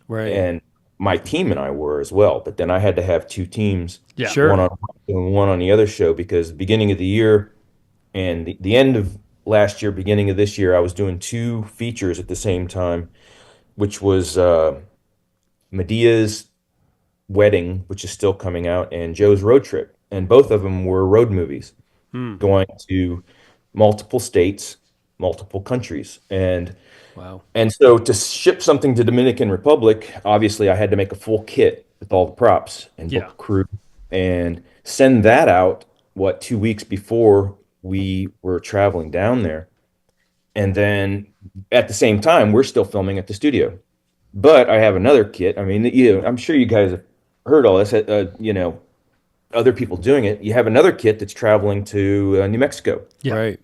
Right. And my team and I were as well. But then I had to have two teams, Yeah. Sure. one on one on the other show, because the beginning of the year and the end of last year, beginning of this year, I was doing two features at the same time, which was Medea's Wedding, which is still coming out, and Joe's Road Trip. And both of them were road movies going to multiple states, multiple countries. Wow. And so to ship something to Dominican Republic, obviously I had to make a full kit with all the props and book Yeah. a crew and send that out, 2 weeks before we were traveling down there. And then at the same time, we're still filming at the studio. But I have another kit. I mean, I'm sure you guys have heard all this, other people doing it. You have another kit that's traveling to New Mexico, Yeah. Right.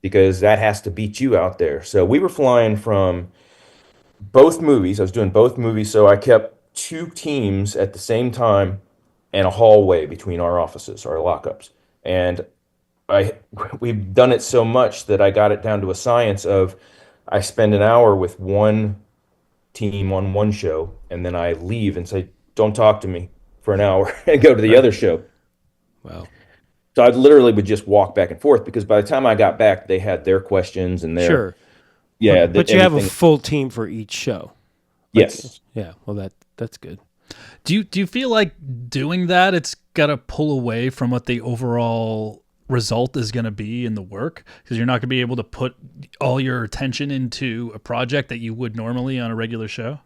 because that has to beat you out there. So we were flying from both movies. I was doing both movies, so I kept two teams at the same time and a hallway between our offices, our lockups. And we've done it so much that I got it down to a science of I spend an hour with one team on one show, and then I leave and say, "Don't talk to me for an hour," and go to the other show. Wow. So I literally would just walk back and forth, because by the time I got back, they had their questions and their Sure. yeah. But you have a everything. full team for each show. Yes. Yeah. Well, that's good. Do you feel like doing that it's got to pull away from what the overall result is going to be in the work, because you're not going to be able to put all your attention into a project that you would normally on a regular show?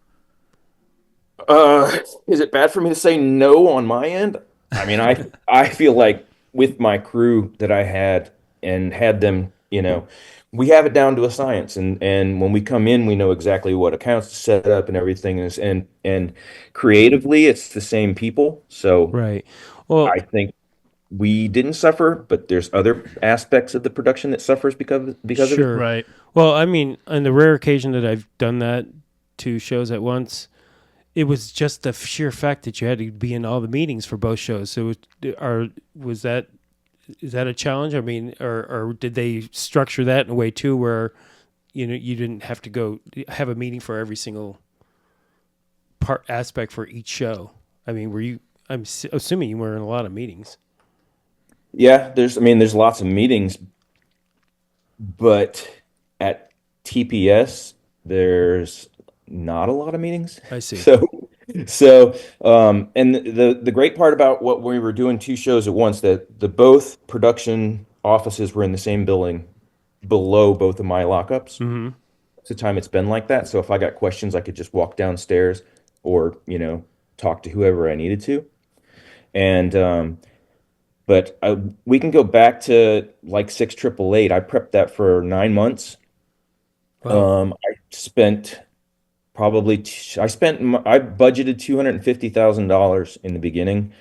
Is it bad for me to say no on my end? I mean, I feel like with my crew that I had and had them, we have it down to a science, and when we come in, we know exactly what accounts to set up and everything is, and creatively, it's the same people. So Right. Well, I think we didn't suffer, but there's other aspects of the production that suffers because of it. sure. Right. Well, I mean, on the rare occasion that I've done that, two shows at once, it was just the sheer fact that you had to be in all the meetings for both shows. So, is that a challenge? I mean, or did they structure that in a way too, where you didn't have to go have a meeting for every single aspect for each show? I mean, I'm assuming you were in a lot of meetings. Yeah, there's lots of meetings, but at TPS, there's not a lot of meetings. I see. And the great part about what we were doing two shows at once, that the both production offices were in the same building below both of my lockups. Mm-hmm. It's the time it's been like that. So if I got questions, I could just walk downstairs or, talk to whoever I needed to. And but we can go back to like 6 888. I prepped that for 9 months. Wow. I spent I budgeted $250,000 in the beginning,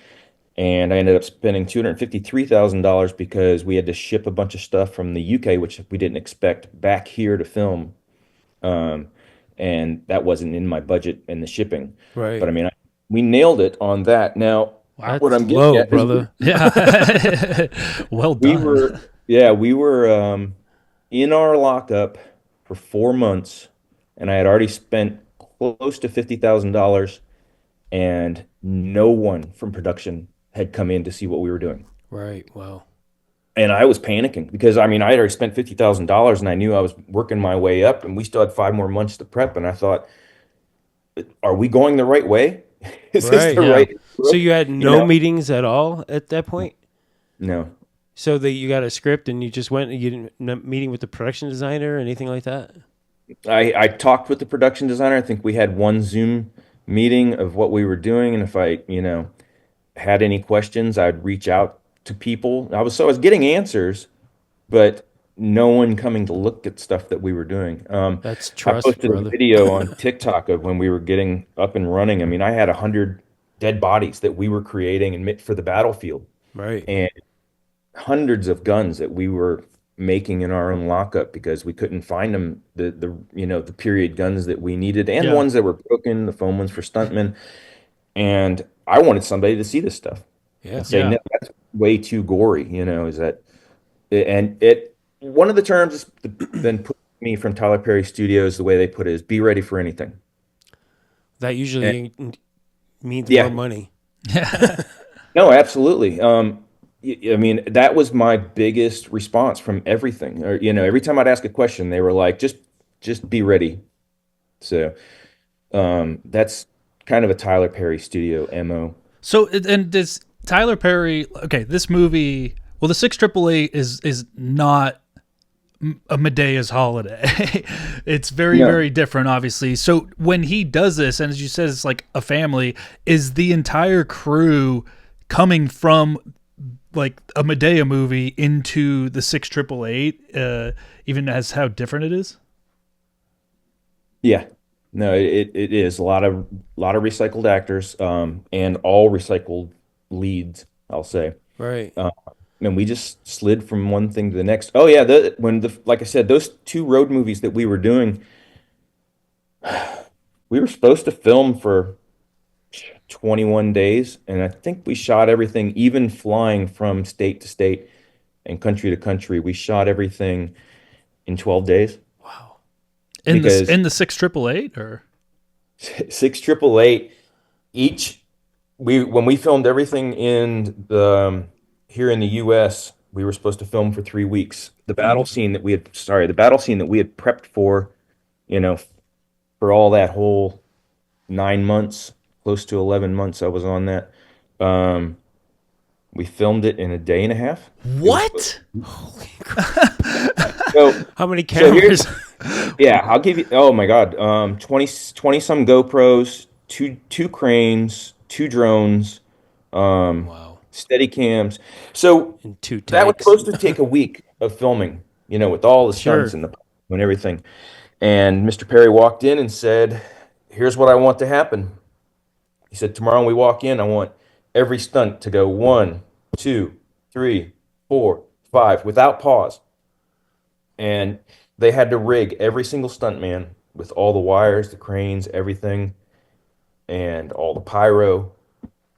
and I ended up spending $253,000 because we had to ship a bunch of stuff from the UK, which we didn't expect, back here to film. Um, and that wasn't in my budget and the shipping. Right. But I mean, we nailed it on that. Now, what That's I'm getting low, at is brother. Yeah. Well we done. were, yeah, we were in our lockup for 4 months, and I had already spent close to $50,000, and no one from production had come in to see what we were doing. Right. Wow. And I was panicking because I mean I had already spent $50,000 and I knew I was working my way up, and we still had 5 more months to prep. And I thought, are we going the right way? Is this Right. the Yeah. right So approach? you had You no know? meetings at all at that point? No. So that you got a script and you just went and you didn't meeting with the production designer or anything like that? I talked with the production designer. I think we had one Zoom meeting of what we were doing, and if I, had any questions, I'd reach out to people. I was getting answers, but no one coming to look at stuff that we were doing. That's I trust, posted a brother. video on TikTok of when we were getting up and running. I mean, I had 100 dead bodies that we were creating and for the battlefield, Right. and hundreds of guns that we were making in our own lockup because we couldn't find them, the period guns that we needed, and Yeah. ones that were broken, the foam ones for stuntmen. And I wanted somebody to see this stuff Yeah. and say, Yeah. no, that's way too gory, is that, and one of the terms that's been put to me from Tyler Perry Studios, the way they put it is be ready for anything. That And usually means more yeah, money. no, absolutely. I mean, that was my biggest response from everything. Or, every time I'd ask a question, they were like, just be ready. So, that's kind of a Tyler Perry Studio MO. So and this Tyler Perry, okay, this movie, well, the 6 888 is not a Medea's Holiday. It's very, No. very different, obviously. So when he does this, and as you said, it's like a family, is the entire crew coming from like a Medea movie into the 6 888, even as how different it is? Yeah. No, it is a lot of recycled actors, and all recycled leads, I'll say. Right. And we just slid from one thing to the next. Oh yeah, like I said, those two road movies that we were doing, we were supposed to film for 21 days, and I think we shot everything, even flying from state to state and country to country. We shot everything in 12 days Wow. because In the 6 888, or 6 888 each. When we filmed everything in the here in the U.S., we were supposed to film for 3 weeks. The battle scene that we had prepped for, you know, for all that whole 9 months, close to 11 months, I was on that. Um, we filmed it in a day and a half. what? So, How many so here's, cameras? yeah, I'll give you. Oh my God, 20 some GoPros, two cranes, two drones, Wow. steady cams. So And 2 that was tanks. supposed to take a week of filming, with all the stunts Sure. and everything. And Mr. Perry walked in and said, "Here's what I want to happen." He said, "Tomorrow when we walk in, I want every stunt to go 1, 2, 3, 4, 5 without pause." And they had to rig every single stunt man with all the wires, the cranes, everything, and all the pyro,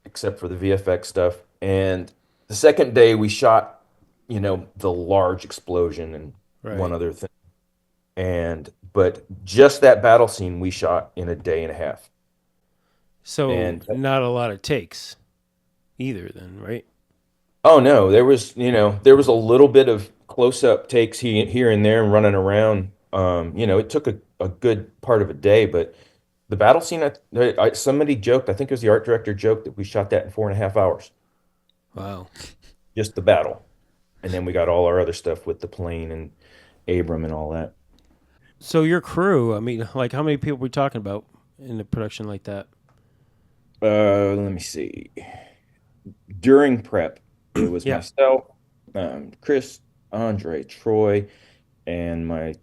except for the VFX stuff. And the second day we shot, the large explosion and one Right. other thing. But just that battle scene we shot in a day and a half. So And not a lot of takes. either. Then, right? Oh no, there was a little bit of close-up takes here and there and running around. It took a good part of a day, but the battle scene, somebody joked, I think it was the art director joked that we shot that in 4.5 hours, Wow. just the battle. And then we got all our other stuff with the plane and Abram and all that. So your crew, I mean, like how many people are we talking about in a production like that? Let me see. During prep, it was Yeah. myself, Chris, Andre, Troy, and my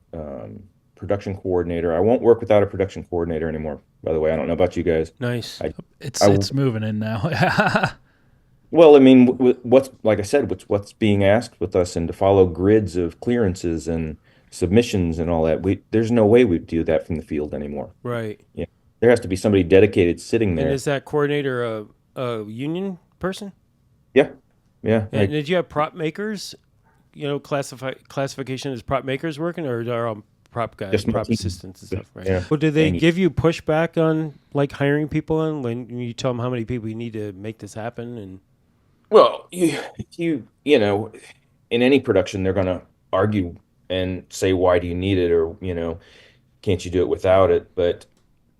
production coordinator. I won't work without a production coordinator anymore. By the way, I don't know about you guys. Nice. I, It's I it's moving in now. well, I mean, what's like I said, what's being asked with us, and to follow grids of clearances and submissions and all that. There's no way we'd do that from the field anymore. Right. Yeah, there has to be somebody dedicated sitting And there. is that coordinator a union person? Yeah, yeah. And did you have prop makers? You know, classification as prop makers working, or are all prop guys, Just my prop team. assistants and stuff, right? Yeah. Well, did they And give you pushback on like hiring people and when you tell them how many people you need to make this happen? And well, you know, in any production, they're gonna argue and say, why do you need it? Or, can't you do it without it? But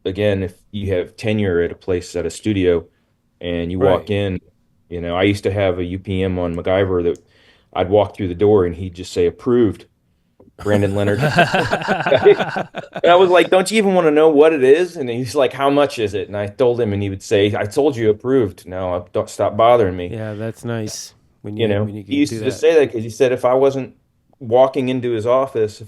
again, if you have tenure at a place at a studio and you walk right. in, I used to have a UPM on MacGyver that I'd walk through the door and he'd just say approved, Brandon Leonard. And I was like, don't you even want to know what it is? And he's like, how much is it? And I told him, and he would say, I told you approved. No, don't stop bothering me. Yeah, that's nice when you He can used do to just that. say that because he said if I wasn't walking into his office,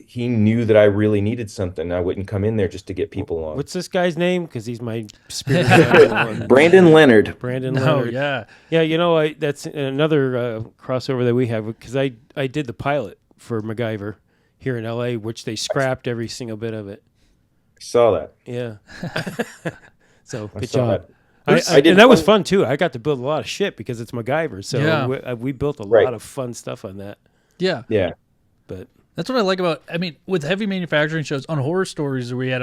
he knew that I really needed something, I wouldn't come in there just to get people on. What's this guy's name? Because he's my spirit animal. Brandon Leonard. Brandon No, Leonard. yeah. Yeah, that's another crossover that we have because I did the pilot for MacGyver here in LA, which they scrapped every single bit of it. I saw that. Yeah. So I good saw job. that. I I did and that was one. fun too. I got to build a lot of shit because it's MacGyver. So Yeah. we built a Right. lot of fun stuff on that. Yeah. Yeah. But That's what I like about. I mean, with heavy manufacturing shows on horror stories, we had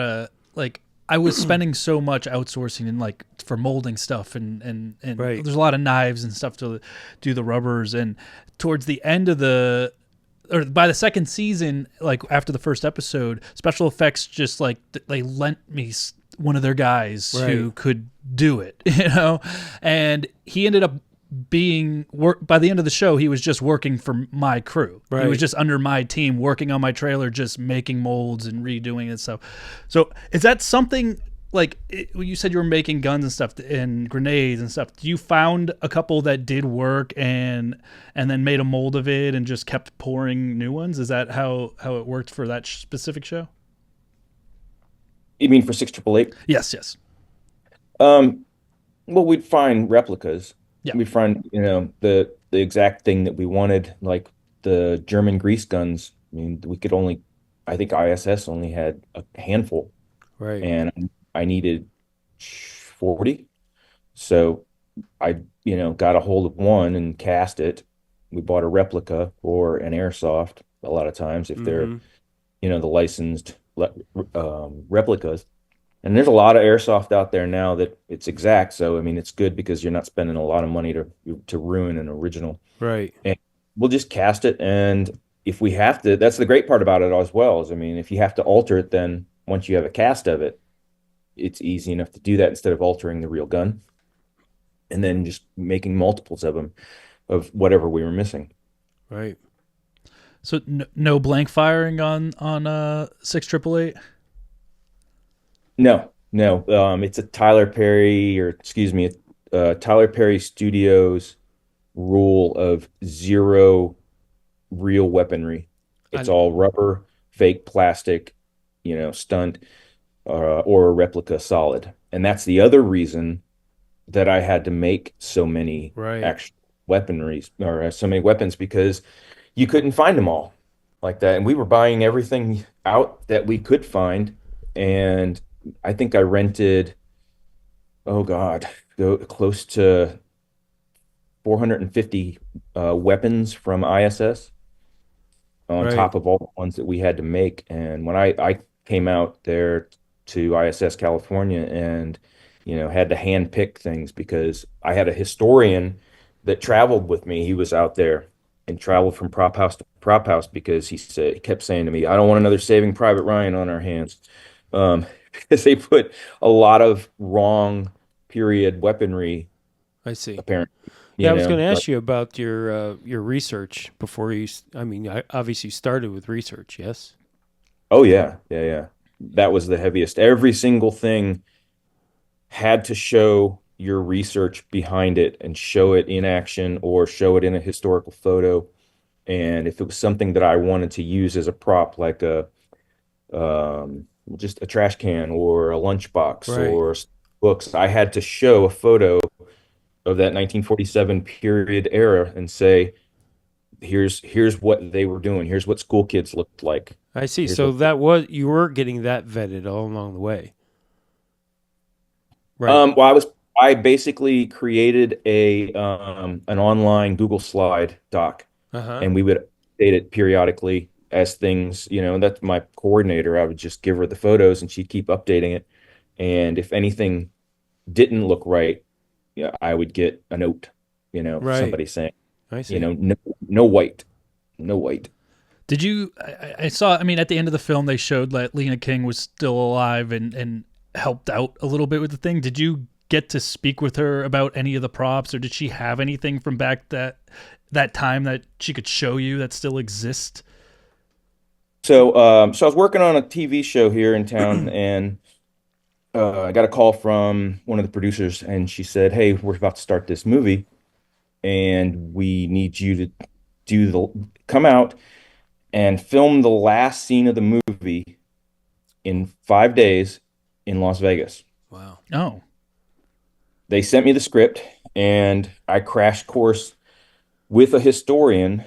I was spending so much outsourcing and like for molding stuff and Right. there's a lot of knives and stuff to do the rubbers, and towards the end of or by the second season, like after the first episode, special effects just like they lent me one of their guys who Right. could do it, and he ended up being work by the end of the show. He was just working for my crew. He Right. was just under my team, working on my trailer, just making molds and redoing it and stuff. So is that something like when you said you were making guns and stuff and grenades and stuff? You found a couple that did work and then made a mold of it and just kept pouring new ones? Is that how it worked for that specific show? You mean for 6888? Yes, yes. Um, well, we'd find replicas. Yeah. We'd find, the exact thing that we wanted, like the German grease guns. I mean, I think ISS only had a handful, right. and I needed 40. So I, got a hold of one and cast it. We bought a replica or an airsoft a lot of times if they're, Hmm. the licensed replicas. And there's a lot of airsoft out there now that it's exact. So, I mean, it's good because you're not spending a lot of money to ruin an original. Right. And we'll just cast it. And if we have to, that's the great part about it as well, is, I mean, if you have to alter it, then once you have a cast of it, it's easy enough to do that instead of altering the real gun and then just making multiples of them of whatever we were missing. Right. So no blank firing on 6888. No, no. It's a Tyler Perry, or excuse me, Tyler Perry Studios rule of zero real weaponry. It's I- all rubber, fake plastic, stunt, or a replica solid. And that's the other reason that I had to make so many Right. actual weaponries, or so many weapons, because you couldn't find them all like that. And we were buying everything out that we could find. And I think I rented, oh God, close to 450 weapons from ISS on Right. top of all the ones that we had to make. And when I came out there to ISS California, and had to hand pick things because I had a historian that traveled with me. He was out there and traveled from prop house to prop house because he kept saying to me, "I don't want another Saving Private Ryan on our hands," because they put a lot of wrong period weaponry, I see. apparently. Yeah, I was going to Like, ask you about your research before you. I mean, I obviously started with research. Yes. oh yeah, yeah, yeah. That was the heaviest. Every single thing had to show your research behind it and show it in action or show it in a historical photo. And if it was something that I wanted to use as a prop, like just a trash can or a lunchbox Right. or books, I had to show a photo of that 1947 period era and say, here's what they were doing. Here's what school kids looked like. I see. Here's So what that was you were getting that vetted all along the way. Right. well, I basically created a an online Google slide doc, Uh huh. and we would update it periodically as things, and that's my coordinator. I would just give her the photos and she'd keep updating it. And if anything didn't look right, yeah, I would get a note, Right. somebody saying, I see. no, no white, no white. Did you? I saw. I mean, at the end of the film, they showed that Lena King was still alive and helped out a little bit with the thing. Did you get to speak with her about any of the props, or did she have anything from back that time that she could show you that still exists? So I was working on a TV show here in town, and I got a call from one of the producers, and she said, "Hey, we're about to start this movie, and we need you to come out and film the last scene of the movie in 5 days in Las Vegas." Wow. Oh, They sent me the script, and I crash course with a historian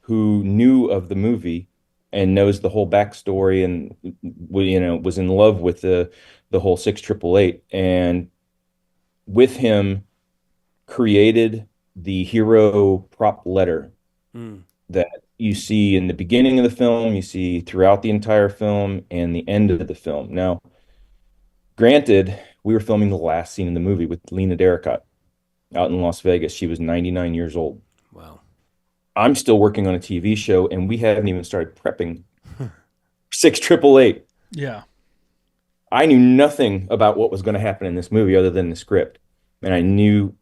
who knew of the movie and knows the whole backstory and was in love with the whole 6888, and with him created the hero prop letter Mm. that you see in the beginning of the film, you see throughout the entire film, and the end of the film. Now, granted, we were filming the last scene in the movie with Lena Darricott out in Las Vegas. She was 99 years old. Wow. I'm still working on a TV show, and we haven't even started prepping 6888. yeah. I knew nothing about what was going to happen in this movie other than the script. And I knew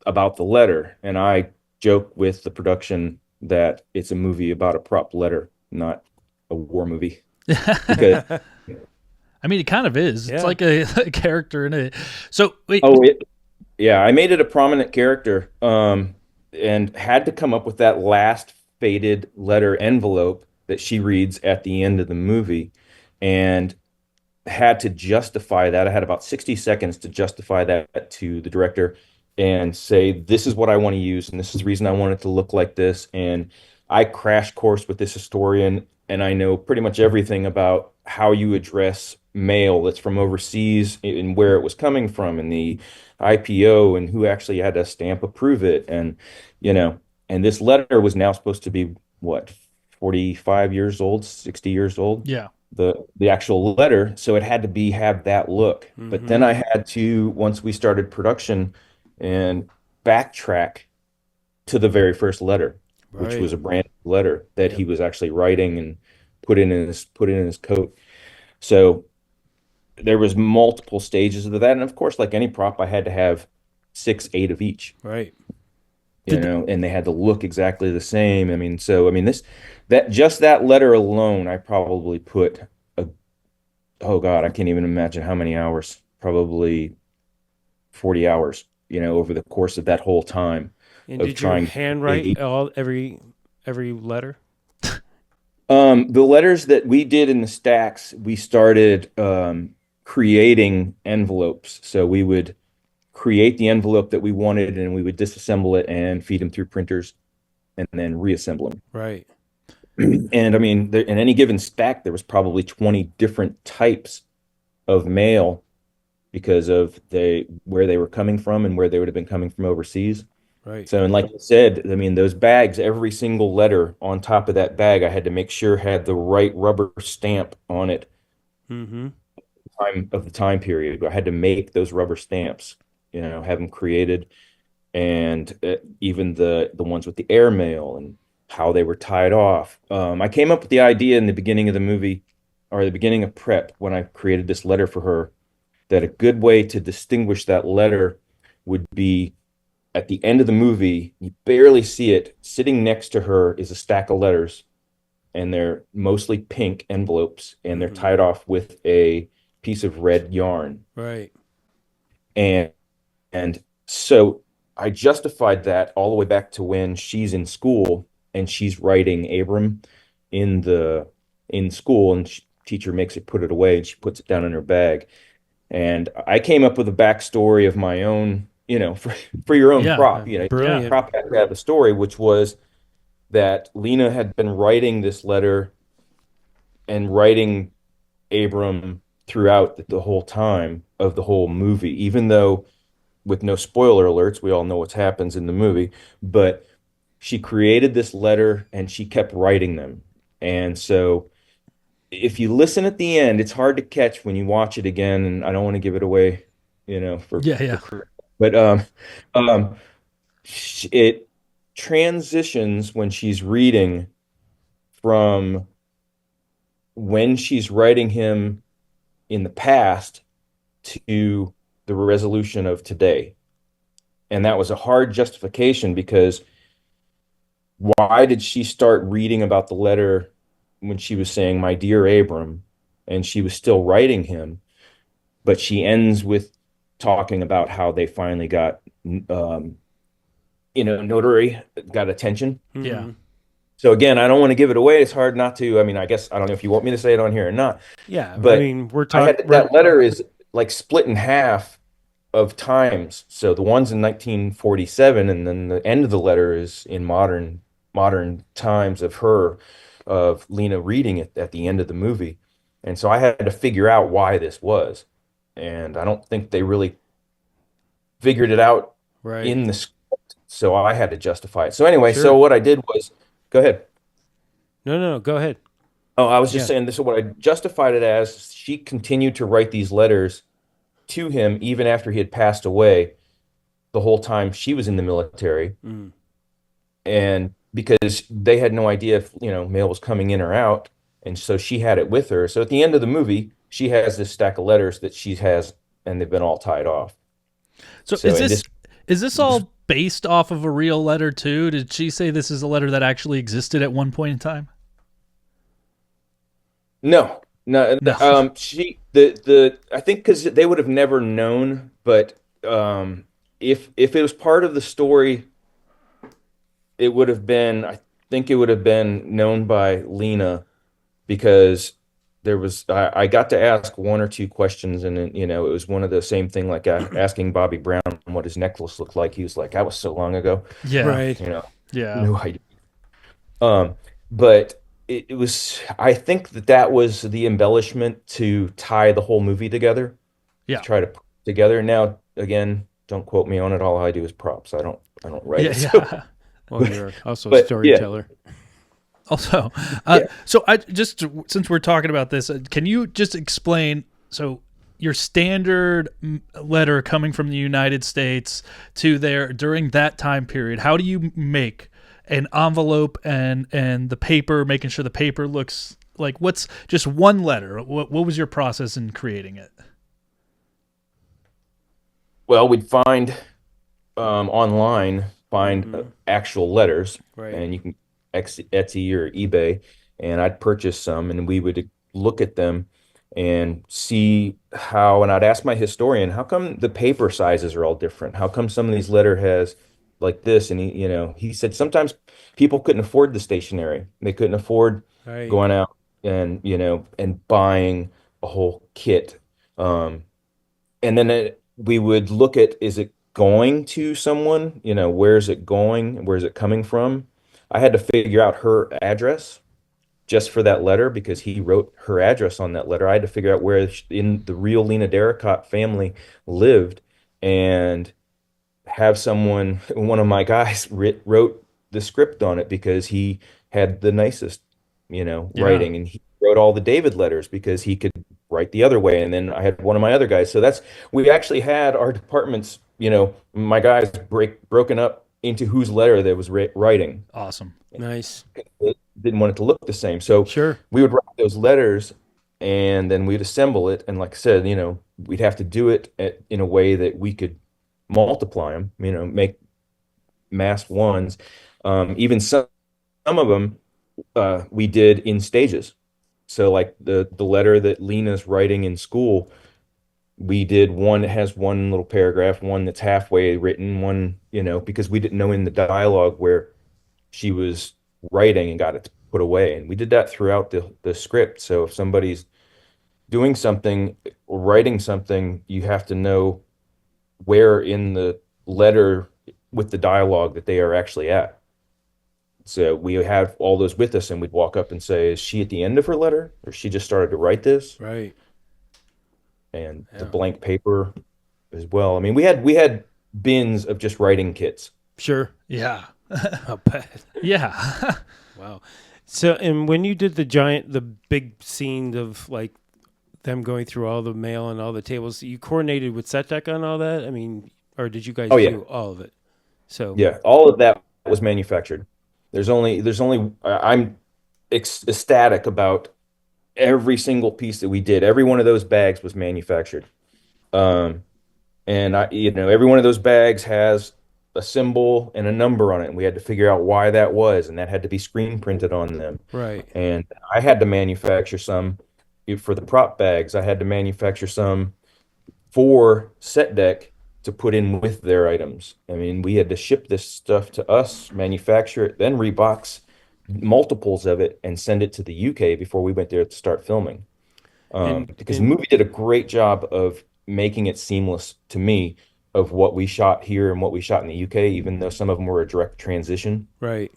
about the letter. And I joke with the production that it's a movie about a prop letter, not a war movie. Because, I mean, it kind of is. It's Yeah. like a character in it. So wait, oh, yeah, I made it a prominent character, and had to come up with that last faded letter envelope that she reads at the end of the movie. And had to justify that. I had about 60 seconds to justify that to the director and say, this is what I want to use, and this is the reason I want it to look like this. And I crash course with this historian, and I know pretty much everything about how you address mail that's from overseas and where it was coming from, and the IPO, and who actually had to stamp approve it. And this letter was now supposed to be what, 45 years old, 60 years old, yeah. the actual letter, so it had to have that look. But Mm-hmm. then I had to, once we started production, and backtrack to the very first letter, which Right. was a brand new letter that Yep. he was actually writing and put in his coat. So there was multiple stages of that, and of course, like any prop, I had to have 6, 8 of each, Right. Did and they had to look exactly the same. This that just that letter alone, I probably put a oh God, I can't even imagine how many hours, probably 40 hours, over the course of that whole time And of did you trying to handwrite create. all every letter? The letters that we did in the stacks, we started creating envelopes. So we would create the envelope that we wanted, and we would disassemble it and feed them through printers and then reassemble them. Right. And I mean, in any given stack, there was probably 20 different types of mail because of where they were coming from and where they would have been coming from overseas. Right. So, and like you said, I mean, those bags, every single letter on top of that bag, I had to make sure had the right rubber stamp on it. Mm-hmm. of the time period. I had to make those rubber stamps, have them created, and even the ones with the airmail and how they were tied off. I came up with the idea in the beginning of the movie, or the beginning of prep, when I created this letter for her, that a good way to distinguish that letter would be at the end of the movie. You barely see it. Sitting next to her is a stack of letters, and they're mostly pink envelopes, and they're tied off with a piece of red yarn. Right. And so I justified that all the way back to when she's in school and she's writing Abram in school, and teacher makes her put it away, and she puts it down in her bag. And I came up with a backstory of my own, for your own Yeah. prop, Brilliant. prop had to have a story, which was that Lena had been writing this letter and writing Abram throughout the whole time of the whole movie, even though, with no spoiler alerts, we all know what happens in the movie, but she created this letter and she kept writing them. And so if you listen at the end, it's hard to catch when you watch it again, and I don't want to give it away, Yeah. but it transitions when she's reading from when she's writing him in the past to the resolution of today. And that was a hard justification, because why did she start reading about the letter when she was saying, "My dear Abram," and she was still writing him, but she ends with talking about how they finally got, notary, got attention. Yeah. So again, I don't want to give it away. It's hard not to. I mean, I guess I don't know if you want me to say it on here or not. Yeah. But I mean, we're talking. that letter is like split in half of times. So the one's in 1947, and then the end of the letter is in modern times of Lena reading it at the end of the movie. And so I had to figure out why this was. And I don't think they really figured it out Right. in the script. So I had to justify it. So anyway, Sure. so what I did was, go ahead. No. Go ahead. Oh, I was just Yeah. saying this is what I justified it as. She continued to write these letters to him even after he had passed away, the whole time she was in the military. And because they had no idea if, mail was coming in or out. And so she had it with her. So at the end of the movie, she has this stack of letters that she has, and they've been all tied off. So, So, is this all based off of a real letter too? Did she say this is a letter that actually existed at one point in time? No. I think because they would have never known, but if it was part of the story, it would have been, I think it would have been known by Lena, because I got to ask one or two questions, and then, it was one of the same thing, like asking Bobby Brown what his necklace looked like. He was like, "That was so long ago." Yeah. Right. Yeah. No idea. But it was, I think that was the embellishment to tie the whole movie together. Yeah. To try to put it together. Now, again, don't quote me on it. All I do is props. I don't write it. Yeah. So, Well, you're also a but, storyteller. Also, so I just, since we're talking about this, can you just explain, so your standard letter coming from the United States to there during that time period, how do you make an envelope and the paper, making sure the paper looks like, what's just one letter? What was your process in creating it? well, we'd find online, actual letters, Right. and you can Etsy or eBay, and I'd purchase some, and we would look at them and see how, and I'd ask my historian, how come the paper sizes are all different? How come some of these letter has like this? And he said sometimes people couldn't afford the stationery. They couldn't afford Right. going out and, and buying a whole kit. And then we would look at, is it going to someone? Where's it going? Where's it coming from? I had to figure out her address just for that letter, because he wrote her address on that letter. I had to figure out where in the real Lena Darracott family lived, and have one of my guys wrote the script on it, because he had the nicest, writing, and he wrote all the David letters because he could write the other way. And then I had one of my other guys. So we actually had our departments, my guys broken up into whose letter they was writing. Awesome. Nice. Didn't want it to look the same. So Sure. we would write those letters and then we'd assemble it. And like I said, we'd have to do it in a way that we could multiply them, make mass ones. Even some of them we did in stages. So like the letter that Lena's writing in school, we did one that has one little paragraph, one that's halfway written, one, because we didn't know in the dialogue where she was writing and got it put away. And we did that throughout the script. So if somebody's doing something or writing something, you have to know where in the letter with the dialogue that they are actually at. So we have all those with us and we'd walk up and say, is she at the end of her letter or she just started to write this? Right. And Yeah. the blank paper as well. I mean, we had bins of just writing kits. Sure. Yeah. How bad. Yeah. Wow. So, and when you did the big scene of like them going through all the mail and all the tables, you coordinated with set deck on all that? I mean, or did you guys Oh, yeah. do all of it? So, Yeah, all of that was manufactured. I'm ecstatic about every single piece that we did. Every one of those bags was manufactured. And every one of those bags has a symbol and a number on it. And we had to figure out why that was, and that had to be screen printed on them. right. And I had to manufacture some for the prop bags. I had to manufacture some for set deck to put in with their items. I mean, we had to ship this stuff to us, manufacture it, then rebox multiples of it and send it to the UK before we went there to start filming. Because the movie did a great job of making it seamless to me of what we shot here and what we shot in the UK, even though some of them were a direct transition. Right.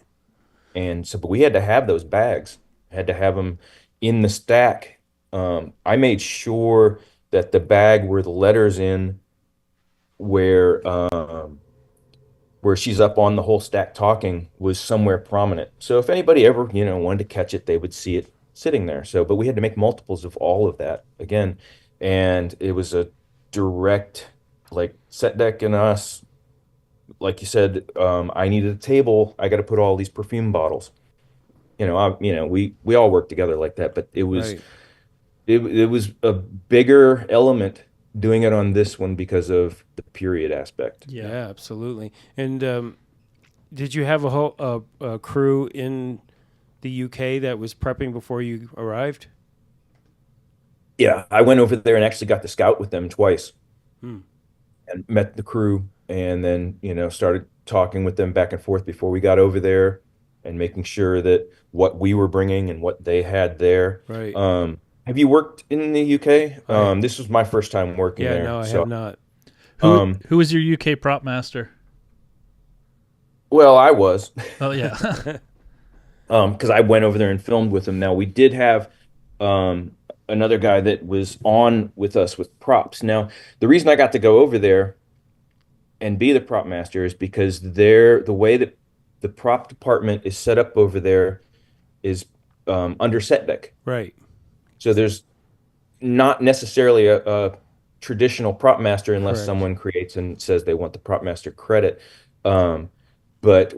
And so, but we had to have those bags, had to have them in the stack. I made sure that the bag where the letters in, where she's up on the whole stack talking, was somewhere prominent. So if anybody ever, wanted to catch it, they would see it sitting there. So, but we had to make multiples of all of that again. And it was a direct, like set deck and us, like you said, I needed a table. I got to put all these perfume bottles. We all worked together like that, but it was, Right. it was a bigger element doing it on this one because of the period aspect. Yeah, absolutely. And did you have a crew in the UK that was prepping before you arrived? Yeah, I went over there and actually got to scout with them twice Hmm. and met the crew and then, started talking with them back and forth before we got over there and making sure that what we were bringing and what they had there. Right. Have you worked in the UK? I- This was my first time working Yeah, there. no, I so, have not. Who was your UK prop master? well, I was, Oh yeah. because I went over there and filmed with them. Now we did have another guy that was on with us with props. Now, the reason I got to go over there and be the prop master is because the way that the prop department is set up over there is under set deck. Right. So there's not necessarily a traditional prop master unless Correct. someone creates and says they want the prop master credit. But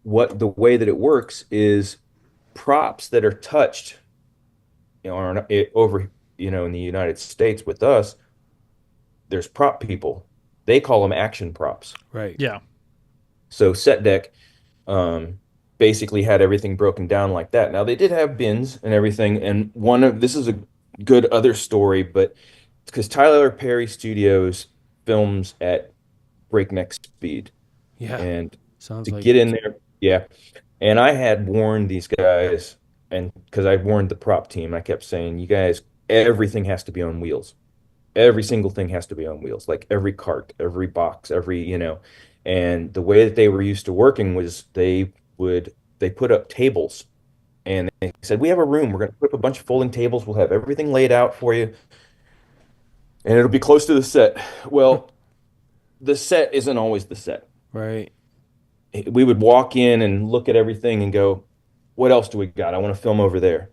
the way that it works is props that are touched, over, in the United States with us, there's prop people. They call them action props. Right. Yeah. So set deck basically had everything broken down like that. Now they did have bins and everything, and this is a good other story, but because Tyler Perry Studios films at breakneck speed, Yeah. and Sounds to like get in there, yeah. And I had warned these guys, and because I warned the prop team, I kept saying, "You guys, everything has to be on wheels. Every single thing has to be on wheels, like every cart, every box, And the way that they were used to working was they put up tables and they said, we have a room. We're going to put up a bunch of folding tables. We'll have everything laid out for you and it'll be close to the set. Well, the set isn't always the set. Right. We would walk in and look at everything and go, what else do we got? I want to film over there.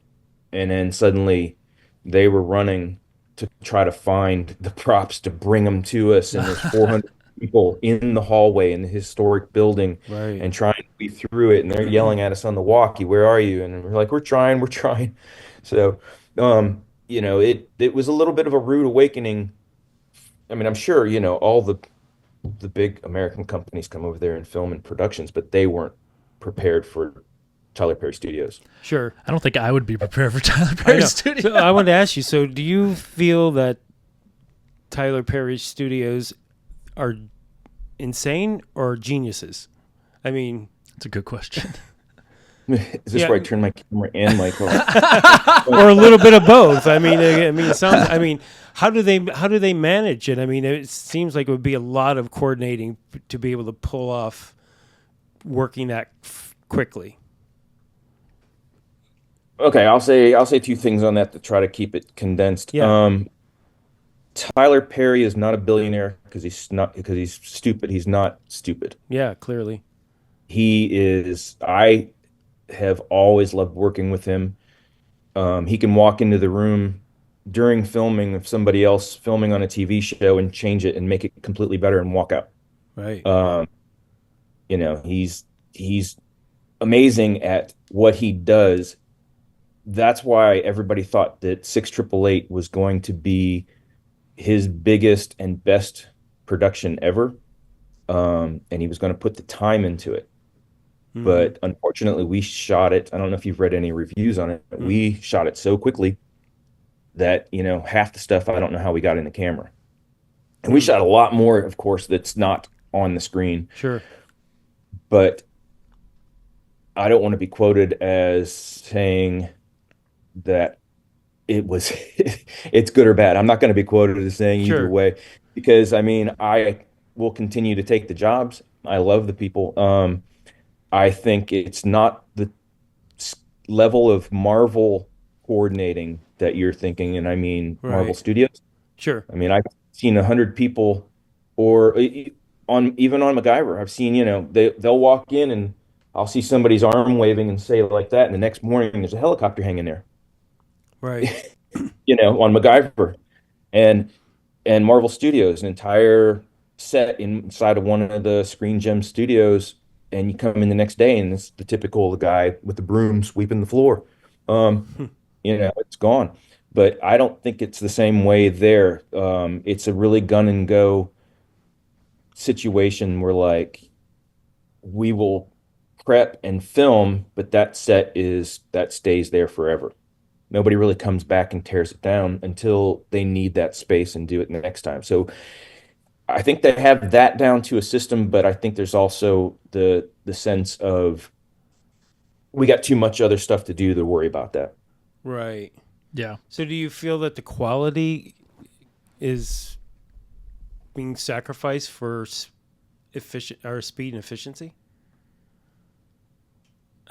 And then suddenly they were running to try to find the props to bring them to us. And there's 400 people in the hallway in the historic building Right. and trying to weave through it. And they're yelling at us on the walkie, "Where are you?" And we're like, we're trying. So, it was a little bit of a rude awakening. I mean, I'm sure, all the big American companies come over there and film and productions, but they weren't prepared for Tyler Perry Studios. Sure. I don't think I would be prepared for Tyler I Perry know. Studio. So I wanted to ask you, so do you feel that Tyler Perry Studios are insane or geniuses? I mean, That's a good question. Is this Yeah. where I turn my camera and mic off? or a little bit of both. I mean, it sounds. I mean, how do they manage it? I mean, it seems like it would be a lot of coordinating to be able to pull off working that quickly. Okay, I'll say two things on that to try to keep it condensed. Yeah. Tyler Perry is not a billionaire because he's stupid. He's not stupid. Yeah, clearly. He is. I have always loved working with him. He can walk into the room during filming of somebody else filming on a TV show and change it and make it completely better and walk out. Right. He's amazing at what he does. That's why everybody thought that 6888 was going to be his biggest and best production ever. And he was going to put the time into it. But unfortunately, we shot it. I don't know if you've read any reviews on it, but we shot it so quickly that, half the stuff, I don't know how we got in the camera. And we shot a lot more, of course, that's not on the screen. Sure. But I don't want to be quoted as saying that it's good or bad. I'm not going to be quoted as saying either Sure. way, because I will continue to take the jobs. I love the people. I think it's not the level of Marvel coordinating that you're thinking, and I mean Marvel Right. Studios. Sure. I mean, I've seen 100 people, or even on MacGyver, I've seen, they'll walk in and I'll see somebody's arm waving and say like that, and the next morning there's a helicopter hanging there, Right. on MacGyver, and Marvel Studios, an entire set inside of one of the Screen Gem studios. And you come in the next day, and it's the typical guy with the broom sweeping the floor. It's gone. But I don't think it's the same way there. It's a really gun and go situation where, like, we will prep and film, but that stays there forever. Nobody really comes back and tears it down until they need that space and do it the next time. So I think they have that down to a system, but I think there's also the sense of we got too much other stuff to do to worry about that. Right. Yeah. So do you feel that the quality is being sacrificed for efficient or speed and efficiency?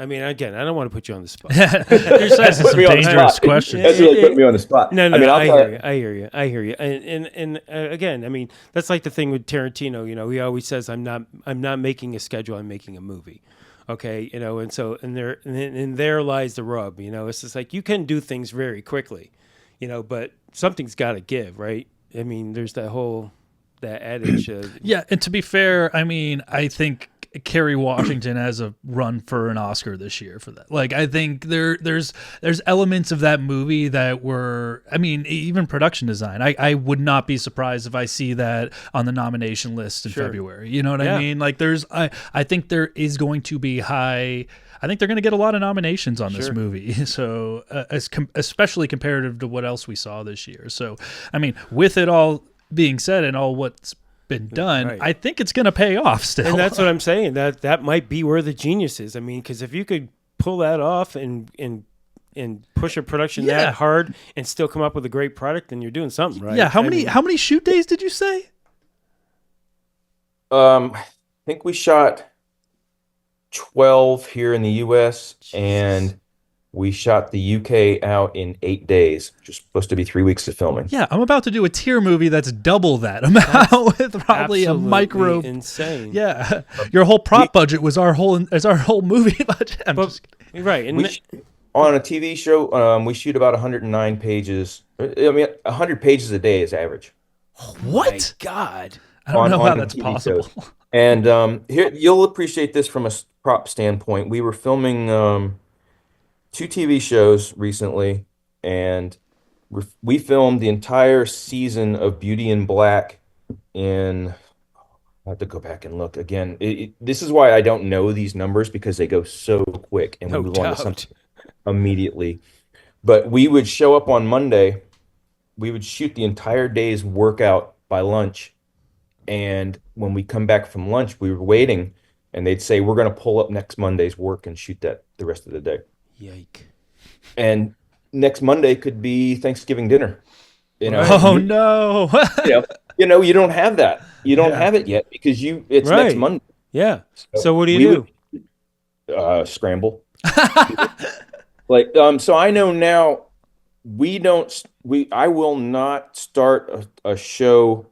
I mean, again, I don't want to put you on the spot. You're asking some Put me on the dangerous spot. questions. That's really putting me on the spot. No, I mean, I hear you. And again, I mean, that's like the thing with Tarantino. He always says, "I'm not making a schedule. I'm making a movie." Okay, and so and there lies the rub. It's just like you can do things very quickly, but something's got to give, right? I mean, there's that adage. Yeah, and to be fair, I mean, I think Kerry Washington has a run for an Oscar this year for that. Like, I think there's elements of that movie that were, I mean, even production design. I would not be surprised if I see that on the nomination list in February. You know what I mean? Like, I think there is going to be I think they're going to get a lot of nominations on this movie. So, especially comparative to what else we saw this year. So, I mean, with it all being said and all what's been done, Right. I think it's going to pay off still. And that's what I'm saying. That might be where the genius is. I mean, because if you could pull that off and push a production that hard and still come up with a great product, then you're doing something right. Yeah. How many shoot days did you say? I think we shot 12 here in the U.S. and we shot the UK out in 8 days, which is supposed to be 3 weeks of filming. Yeah, I'm about to do a tier movie that's double that amount with probably a micro. Insane. Yeah, your whole prop budget was our whole movie budget. Right. And On a TV show, we shoot about 109 pages I mean, 100 pages a day is average What? My God. I don't know how on that's TV possible. shows. And here, you'll appreciate this from a prop standpoint. We were filming two TV shows recently, and we filmed the entire season of Beauty in Black in. I have to go back and look again. This is why I don't know these numbers because they go so quick, and we No move on to doubt. something immediately. But we would show up on Monday. We would shoot the entire day's workout by lunch. And when we come back from lunch, we were waiting, and they'd say, "We're going to pull up next Monday's work and shoot that the rest of the day." Yike. And next Monday could be Thanksgiving dinner. You know, Right. Oh no. you don't have that. You don't Yeah. have it yet because it's next Right. Monday. Yeah. So what do you we do? would scramble. So I know now I will not start a show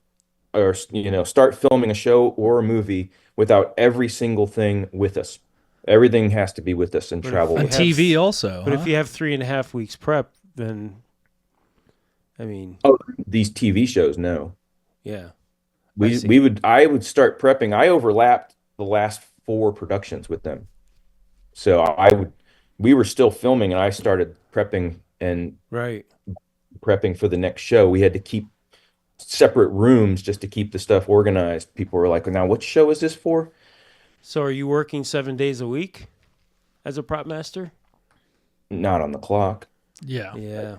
or start filming a show or a movie without every single thing with us. Everything has to be with us and But travel if On you with us. TV also. But huh? if you have 3.5 weeks prep, then I mean, Oh, these TV shows, no. yeah. I see. I would start prepping. I overlapped the last four productions with them. So we were still filming and I started Right. prepping for the next show. We had to keep separate rooms just to keep the stuff organized. People were like, "Now, what show is this for?" So are you working 7 days a week as a prop master? Not on the clock, Yeah. Yeah.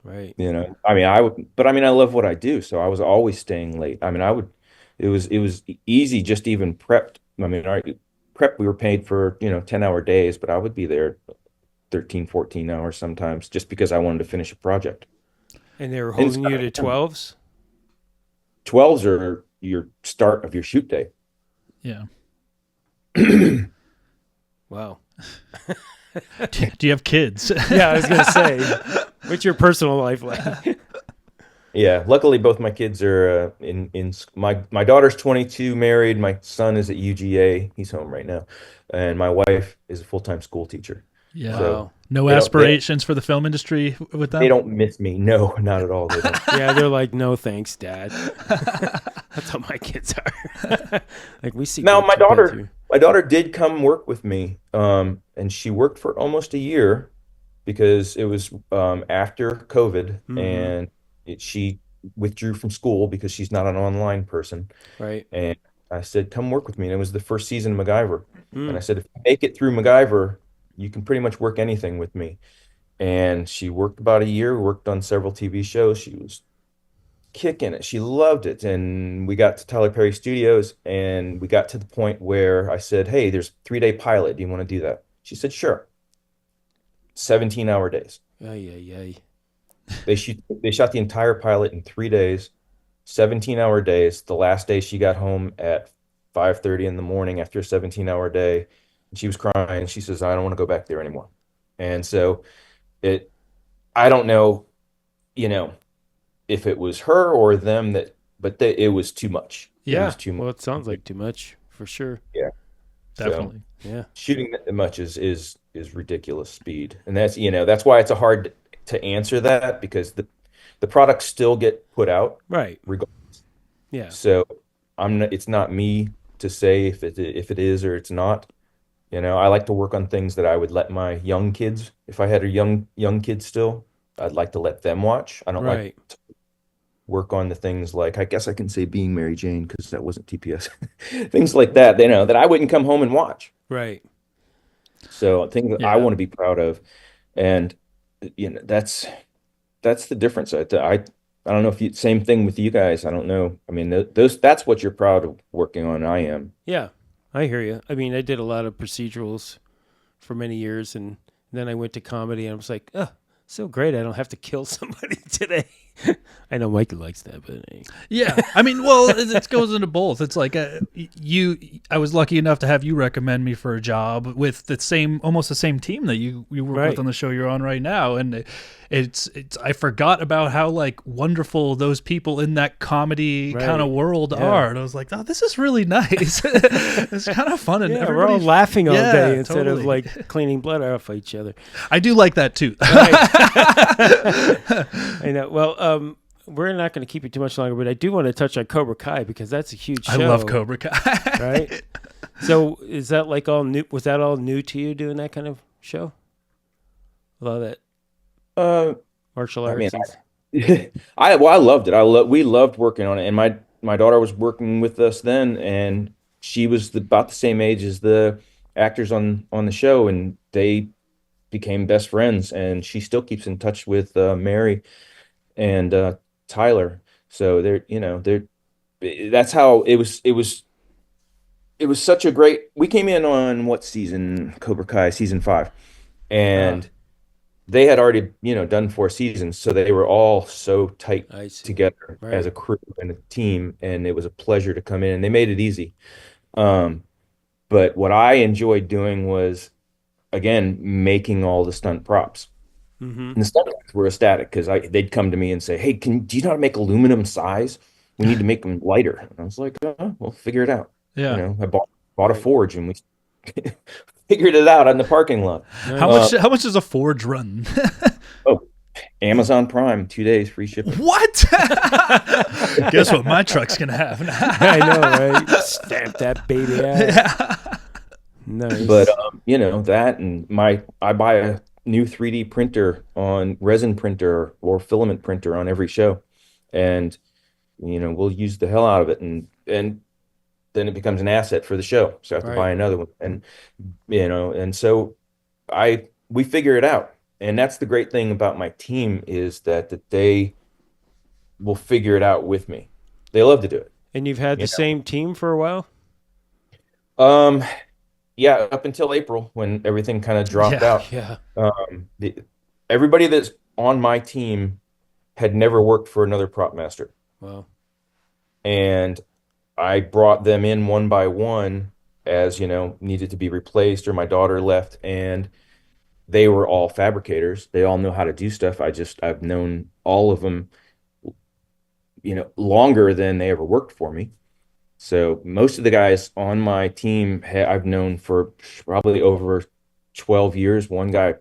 Right. I mean, I love what I do, so I was always staying late. I mean, it was easy just to even prepped. I mean, prep, we were paid for, 10-hour days, but I would be there 13, 14 hours sometimes just because I wanted to finish a project. And they were And holding you to 12s? 12s are your start of your shoot day. Yeah. Wow. Do you have kids? Yeah, I was going to say, what's your personal life like? Yeah, luckily both my kids are my daughter's 22, married. My son is at UGA. He's home right now. And my wife is a full-time school teacher. Yeah. Wow. No They don't- aspirations for the film industry with them? They don't miss me. No, not at all. They don't. Yeah, they're like, no thanks, Dad. That's how my kids are. Like, we see. Now, what my you've been daughter, through. my daughter did come work with me, and she worked for almost a year because it was after COVID, Mhm. and she withdrew from school because she's not an online person. Right. And I said, "Come work with me." And it was the first season of MacGyver. And I Mm. said, "If you make it through MacGyver, you can pretty much work anything with me." And she worked about a year, worked on several TV shows. She was kicking it. She loved it. And we got to Tyler Perry Studios and we got to the point where I said, "Hey, there's a 3-day pilot. Do you want to do that?" She said, "Sure." 17-hour days. Ay, ay, ay. They shot the entire pilot in 3 days, 17-hour days. The last day she got home at 5:30 in the morning after a 17-hour day. And she was crying. She says, "I don't want to go back there anymore." And so I don't know, you know, if it was her or them it was too much. It Yeah. was too much. Well, it sounds like too much for sure. Yeah. So Definitely. Yeah. shooting that much is ridiculous speed. And that's why it's a hard to answer that because the products still get put out Right. regardless. Yeah. So it's not me to say if it is or it's not. I like to work on things that I would let my young kids, if I had a young kid still, I'd like to let them watch. I don't Right. like to work on the things like, I guess I can say Being Mary Jane because that wasn't TPS. Things like that, that I wouldn't come home and watch. Right. So things that I Yeah. want to be proud of. And that's the difference. I don't know if same thing with you guys. I don't know. I mean, that's what you're proud of working on. I am. Yeah. I hear you. I mean, I did a lot of procedurals for many years, and then I went to comedy, and I was like, oh, so great. I don't have to kill somebody today. I know Mikey likes that, but Yeah, I mean, well, it goes into both. It's like I was lucky enough to have you recommend me for a job with almost the same team that you work Right. with on the show you're on right now, and it's I forgot about how like wonderful those people in that comedy Right. kind of world Yeah. are, and I was like, oh, this is really nice. It's kind of fun, and yeah, we're all everybody laughing all Yeah, day instead of totally. like cleaning blood off each other. I do like that too. I know. Well, we're not going to keep you too much longer, but I do want to touch on Cobra Kai because that's a huge show. I love Cobra Kai. Right? So is that like all new? Was that all new to you doing that kind of show? A lot of that martial arts. I mean, things? I loved it. We loved working on it, and my daughter was working with us then, and she was about the same age as the actors on the show, and they became best friends, and she still keeps in touch with Mary and Tyler. So that's how it was. It was such a great. We came in on what season? Cobra Kai season 5, and they had already done 4 seasons, so they were all so tight I see. together Right. as a crew and a team, and it was a pleasure to come in. And they made it easy. But what I enjoyed doing was, again, making all the stunt props. Mm-hmm. And the stunt guys were ecstatic because they'd come to me and say, "Hey, do you know how to make aluminum size? We need to make them lighter." And I was like, "We'll figure it out." Yeah. I bought a forge, and we figured it out in the parking lot. How much does a forge run? Oh, Amazon Prime, 2 days free shipping. What? Guess what my truck's gonna have? I know, right? Stamp that baby out. Yeah. Nice. But that, and I buy a new 3D printer on resin printer or filament printer on every show, and we'll use the hell out of it, and then it becomes an asset for the show. So I have to Right. buy another one, and so we figure it out. And that's the great thing about my team is that they will figure it out with me. They love to do it. And you've had the same team for a while? Yeah, up until April when everything kind of dropped out. Yeah. Everybody that's on my team had never worked for another prop master. Wow. And I brought them in one by one as, needed to be replaced or my daughter left, and they were all fabricators. They all know how to do stuff. I've known all of them, longer than they ever worked for me. So most of the guys on my team I've known for probably over 12 years. One guy,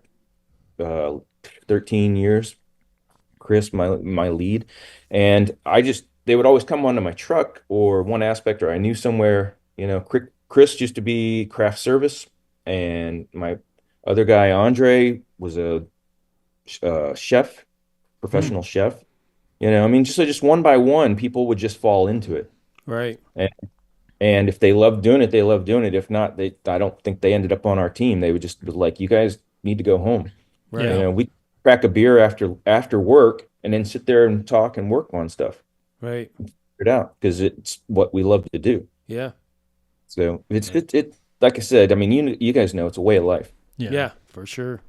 13 years, Chris, my lead. And they would always come onto my truck or one aspect, or I knew somewhere, Chris used to be craft service, and my other guy, Andre, was a chef, professional chef. Just one by one, people would just fall into it. Right. And if they loved doing it, they loved doing it. If not, I don't think they ended up on our team. They would just be like, "You guys need to go home." Right. Yeah. We crack a beer after work and then sit there and talk and work on stuff. Right. Figure it out because it's what we love to do. Yeah. So it like I said, I mean, you guys know it's a way of life. Yeah, for sure.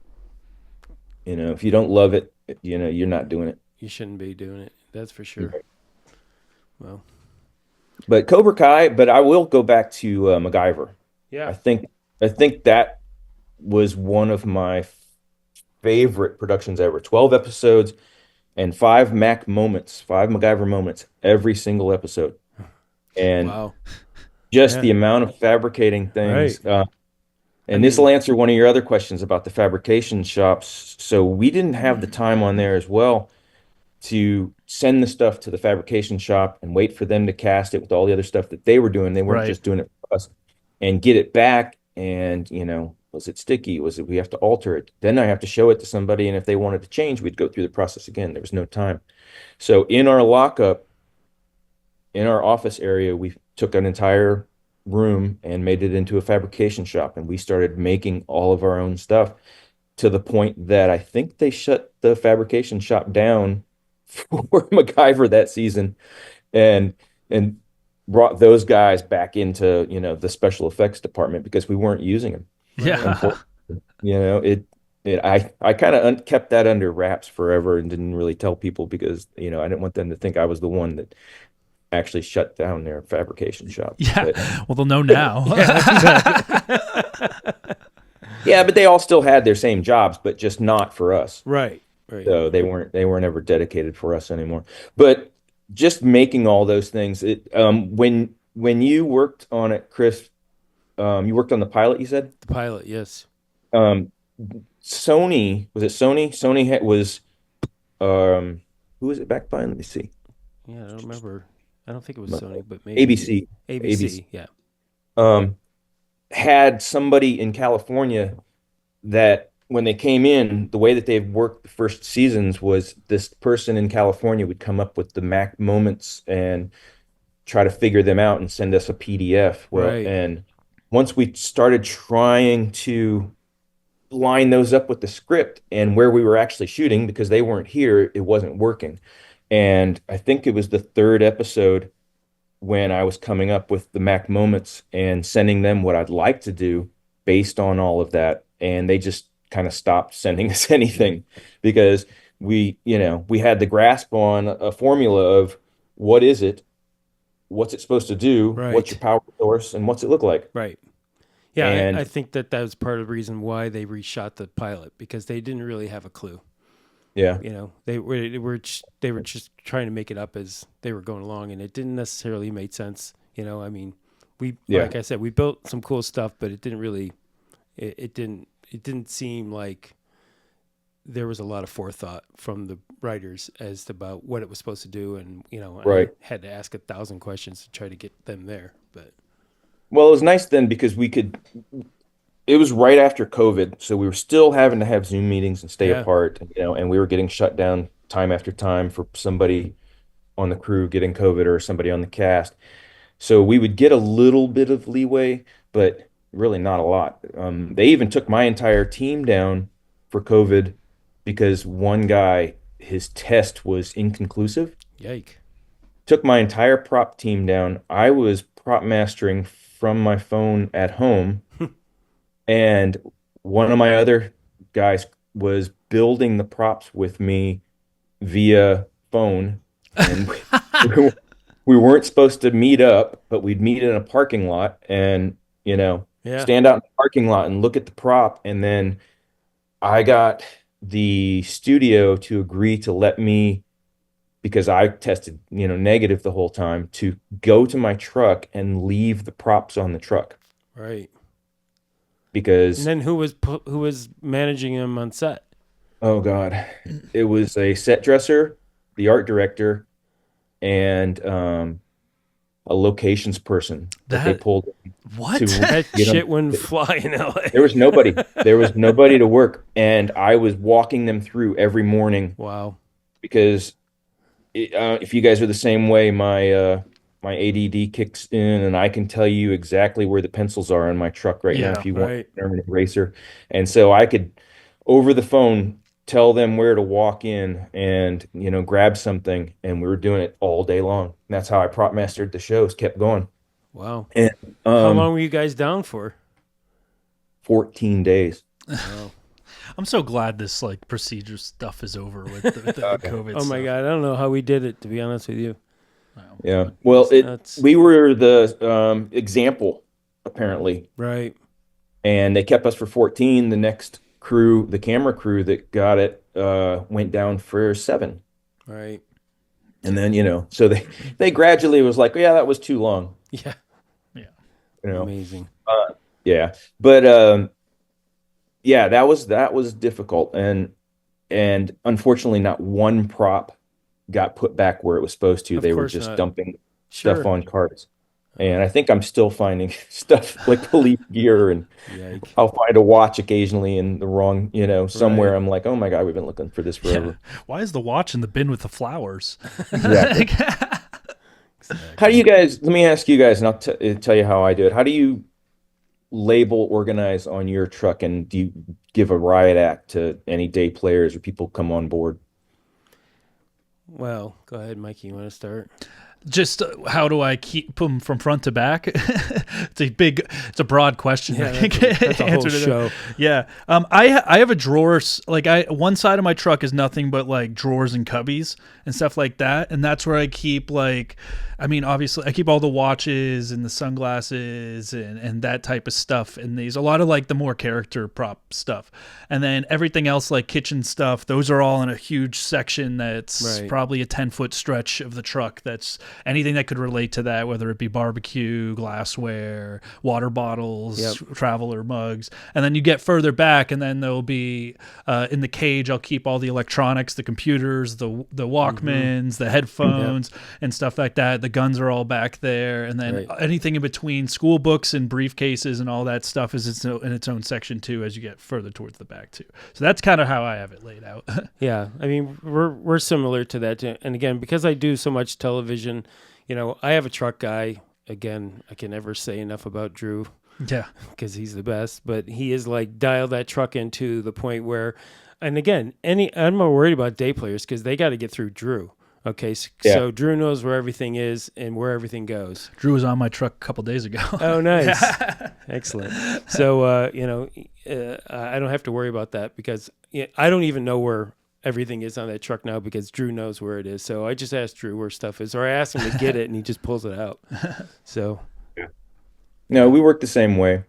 If you don't love it, you're not doing it. You shouldn't be doing it. That's for sure. Right. Well, But Cobra Kai, but I will go back to MacGyver. yeah. I think that was one of my favorite productions ever. 12 episodes and 5 MacGyver moments every single episode. And Wow. just Yeah. the amount of fabricating things. Right. And this will answer one of your other questions about the fabrication shops. So we didn't have the time on there as well to send the stuff to the fabrication shop and wait for them to cast it with all the other stuff that they were doing. They weren't Right. just doing it for us, and get it back. And, was it sticky? We have to alter it? Then I have to show it to somebody. And if they wanted to change, we'd go through the process again. There was no time. So in our lockup, in our office area, we took an entire room and made it into a fabrication shop. And we started making all of our own stuff to the point that I think they shut the fabrication shop down for MacGyver that season, and brought those guys back into the special effects department because we weren't using them. Yeah. It I kind of kept that under wraps forever and didn't really tell people because, I didn't want them to think I was the one that actually shut down their fabrication shop. Yeah. But Well, they'll know now. yeah, but they all still had their same jobs, but just not for us. Right. Right. So they weren't ever dedicated for us anymore. But just making all those things, when you worked on it, Chris, you worked on the pilot, you said? The pilot, yes. Um, Sony, was it Sony? Was who was it backed by? Let me see. Yeah, I don't remember. I don't think it was Sony, but maybe ABC. ABC. Yeah. Um, had somebody in California that when they came in, the way that they've worked the first seasons was this person in California would come up with the Mac moments and try to figure them out and send us a PDF. Well, Right. and once we started trying to line those up with the script and where we were actually shooting, because they weren't here, it wasn't working. And I think it was the third episode when I was coming up with the Mac moments and sending them what I'd like to do based on all of that. And they just kind of stopped sending us anything because we had the grasp on a formula of what is it, what's it supposed to do, Right. what's your power source, and what's it look like. Right. Yeah, And I think that was part of the reason why they reshot the pilot, because they didn't really have a clue. yeah, They were just trying to make it up as they were going along, and it didn't necessarily make sense. I mean, like I said, we built some cool stuff, but it didn't really, it didn't seem like there was a lot of forethought from the writers as to about what it was supposed to do, and Right. I had to ask 1,000 questions to try to get them there, but. well, it was nice then because it was right after COVID, so we were still having to have Zoom meetings and stay Yeah. apart, and we were getting shut down time after time for somebody on the crew getting COVID or somebody on the cast. So we would get a little bit of leeway, but really not a lot. They even took my entire team down for COVID because one guy, his test was inconclusive. Yike. Took my entire prop team down. I was prop mastering from my phone at home, and one of my other guys was building the props with me via phone. And we weren't supposed to meet up, but we'd meet in a parking lot and, Yeah. stand out in the parking lot and look at the prop. And then I got the studio to agree to let me, because I tested, negative the whole time, to go to my truck and leave the props on the truck. Right. Because, And then who was managing him on set? oh God, it was a set dresser, the art director, and a locations person that they pulled What? to That get shit them. wouldn't fly in LA. There was nobody. There was nobody to work, and I was walking them through every morning Wow. because if you guys are the same way, my ADD kicks in, and I can tell you exactly where the pencils are in my truck right now Yeah, if you want right. an eraser. And so I could, over the phone, tell them where to walk in and grab something, and we were doing it all day long. And that's how I prop mastered the shows, kept going. Wow. And How long were you guys down for? 14 days. Wow. I'm so glad this procedure stuff is over with the COVID. Oh my stuff. God. I don't know how we did it, to be honest with you. Wow. Yeah. Well, That's- we were the example apparently, Right. and they kept us for 14. The next crew, the camera crew that got it, went down for 7. Right. And then, so they gradually was like, yeah, that was too long. Yeah. Yeah. Amazing. Yeah. But yeah, that was difficult. And unfortunately not one prop got put back where it was supposed to. Of They were course just not. dumping Sure. stuff on carts. And I think I'm still finding stuff like police gear, and Yike. I'll find a watch occasionally in the wrong, somewhere. Right. I'm like, oh my God, we've been looking for this Yeah. forever. Why is the watch in the bin with the flowers? Exactly. How do you guys, let me ask you guys, and I'll tell you how I do it. How do you label, organize on your truck, and do you give a riot act to any day players or people come on board? Well, go ahead, Mikey. You want to start? Just how do I keep them from front to back? it's a broad question. Yeah, I can't that's a whole answer to that. show. Yeah. I have a drawer, one side of my truck is nothing but like drawers and cubbies and stuff like that. And that's where I keep obviously I keep all the watches and the sunglasses and that type of stuff. And a lot of like the more character prop stuff. And then everything else like kitchen stuff, those are all in a huge section that's probably a 10-foot stretch of the truck. That's anything that could relate to that, whether it be barbecue, glassware, water bottles, traveler mugs. And then you get further back and then there'll be in the cage, I'll keep all the electronics, the computers, the Walkmans, the headphones and stuff like that. The guns are all back there. And then anything in between, school books and briefcases and all that stuff is in its own section too as you get further towards the back too. So that's kind of how I have it laid out. Yeah, I mean, we're similar to that. And again, because I do so much television, I have a truck guy. Again, I can never say enough about Drew. Yeah. Because he's the best. But he is like dialed that truck into the point where, and again, I'm not worried about day players because they got to get through Drew. Okay, so Drew knows where everything is and where everything goes. Drew was on my truck a couple days ago. Oh, nice. Excellent. So, I don't have to worry about that because I don't even know where everything is on that truck now because Drew knows where it is. So I just asked Drew where stuff is, or I asked him to get it and he just pulls it out. So. No, we work the same way.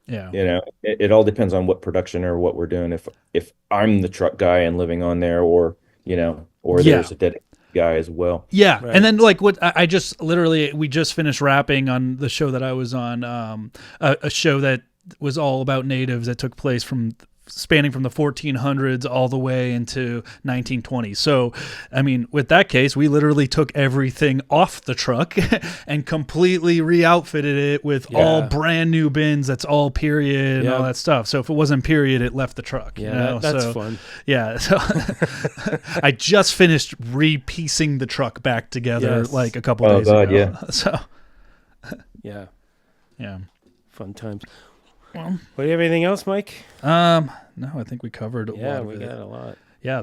Yeah. It all depends on what production or what we're doing. If I'm the truck guy and living on there or there's a dedicated guy as well. Yeah. Right. And then like what we just finished wrapping on the show that I was on, a show that was all about natives that took place spanning from the 1400s all the way into 1920. So, I mean, with that case, we literally took everything off the truck and completely re-outfitted it with all brand new bins. That's all period and all that stuff. So if it wasn't period, it left the truck. Yeah, that's fun. Yeah. So I just finished re-piecing the truck back together like a couple days ago. Yeah. So. Yeah. Yeah. Fun times. Well, do you have anything else, Mike? No, I think we covered a lot of it. Yeah, we got a lot. Yeah.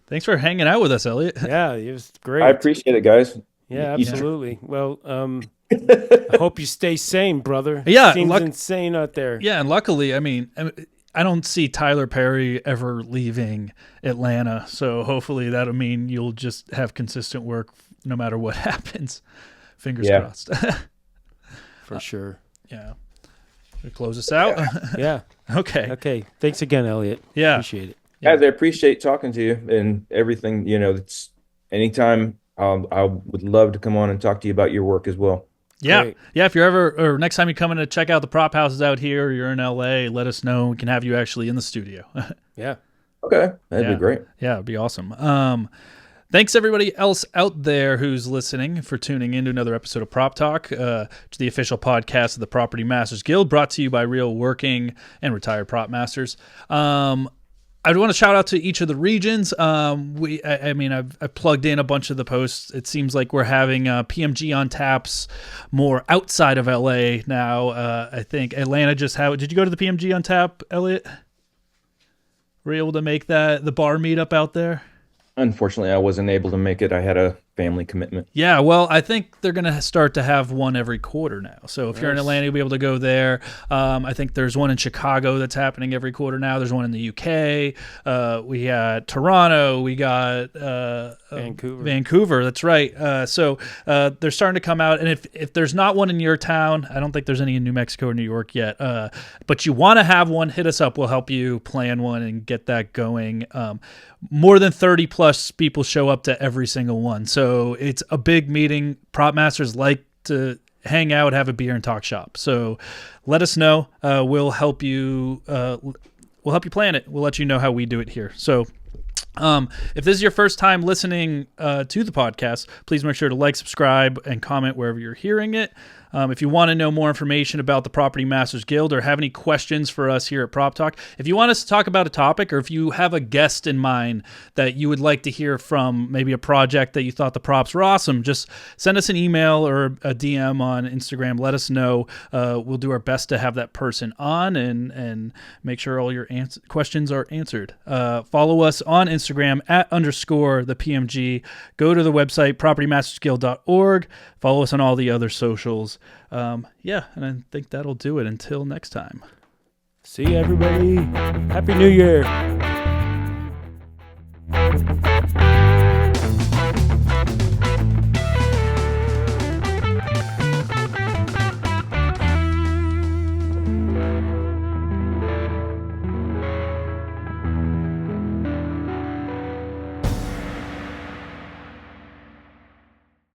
Thanks for hanging out with us, Elliot. Yeah, it was great. I appreciate it, guys. Yeah, absolutely. Well, I hope you stay sane, brother. Yeah. Seems insane out there. Yeah, and luckily, I mean, I don't see Tyler Perry ever leaving Atlanta, so hopefully that'll mean you'll just have consistent work no matter what happens. Fingers crossed. For sure. Yeah. Close us out? Yeah. Okay. Thanks again, Elliot. Yeah. Appreciate it. Guys, I appreciate talking to you and everything. It's anytime I would love to come on and talk to you about your work as well. Yeah. Great. Yeah. If you're or next time you come in to check out the prop houses out here, or you're in LA, let us know. We can have you actually in the studio. Yeah. Okay. That'd be great. Yeah. It'd be awesome. Thanks everybody else out there who's listening for tuning in to another episode of Prop Talk, to the official podcast of the Property Masters Guild, brought to you by real working and retired prop masters. I want to shout out to each of the regions. I've plugged in a bunch of the posts. It seems like we're having PMG on taps more outside of LA now. I think Atlanta just had. Did you go to the PMG on tap, Elliot? Were you able to make the bar meetup out there? Unfortunately, I wasn't able to make it. I had a family commitment. Yeah, well, I think they're going to start to have one every quarter now. So if you're in Atlanta, you'll be able to go there. I think there's one in Chicago that's happening every quarter now. There's one in the UK. We got Toronto. We got Vancouver. That's right. So they're starting to come out. And if there's not one in your town, I don't think there's any in New Mexico or New York yet. But you want to have one, hit us up. We'll help you plan one and get that going. More than 30 plus people show up to every single one. So it's a big meeting. Prop masters like to hang out, have a beer, and talk shop. So let us know. We'll help you. We'll help you plan it. We'll let you know how we do it here. So if this is your first time listening to the podcast, please make sure to like, subscribe, and comment wherever you're hearing it. If you want to know more information about the Property Masters Guild or have any questions for us here at Prop Talk, if you want us to talk about a topic or if you have a guest in mind that you would like to hear from, maybe a project that you thought the props were awesome, just send us an email or a DM on Instagram. Let us know. We'll do our best to have that person on and make sure all your questions are answered. Follow us on Instagram @_the PMG. Go to the website propertymastersguild.org. Follow us on all the other socials. Yeah, and I think that'll do it until next time. See you, everybody. Happy New Year.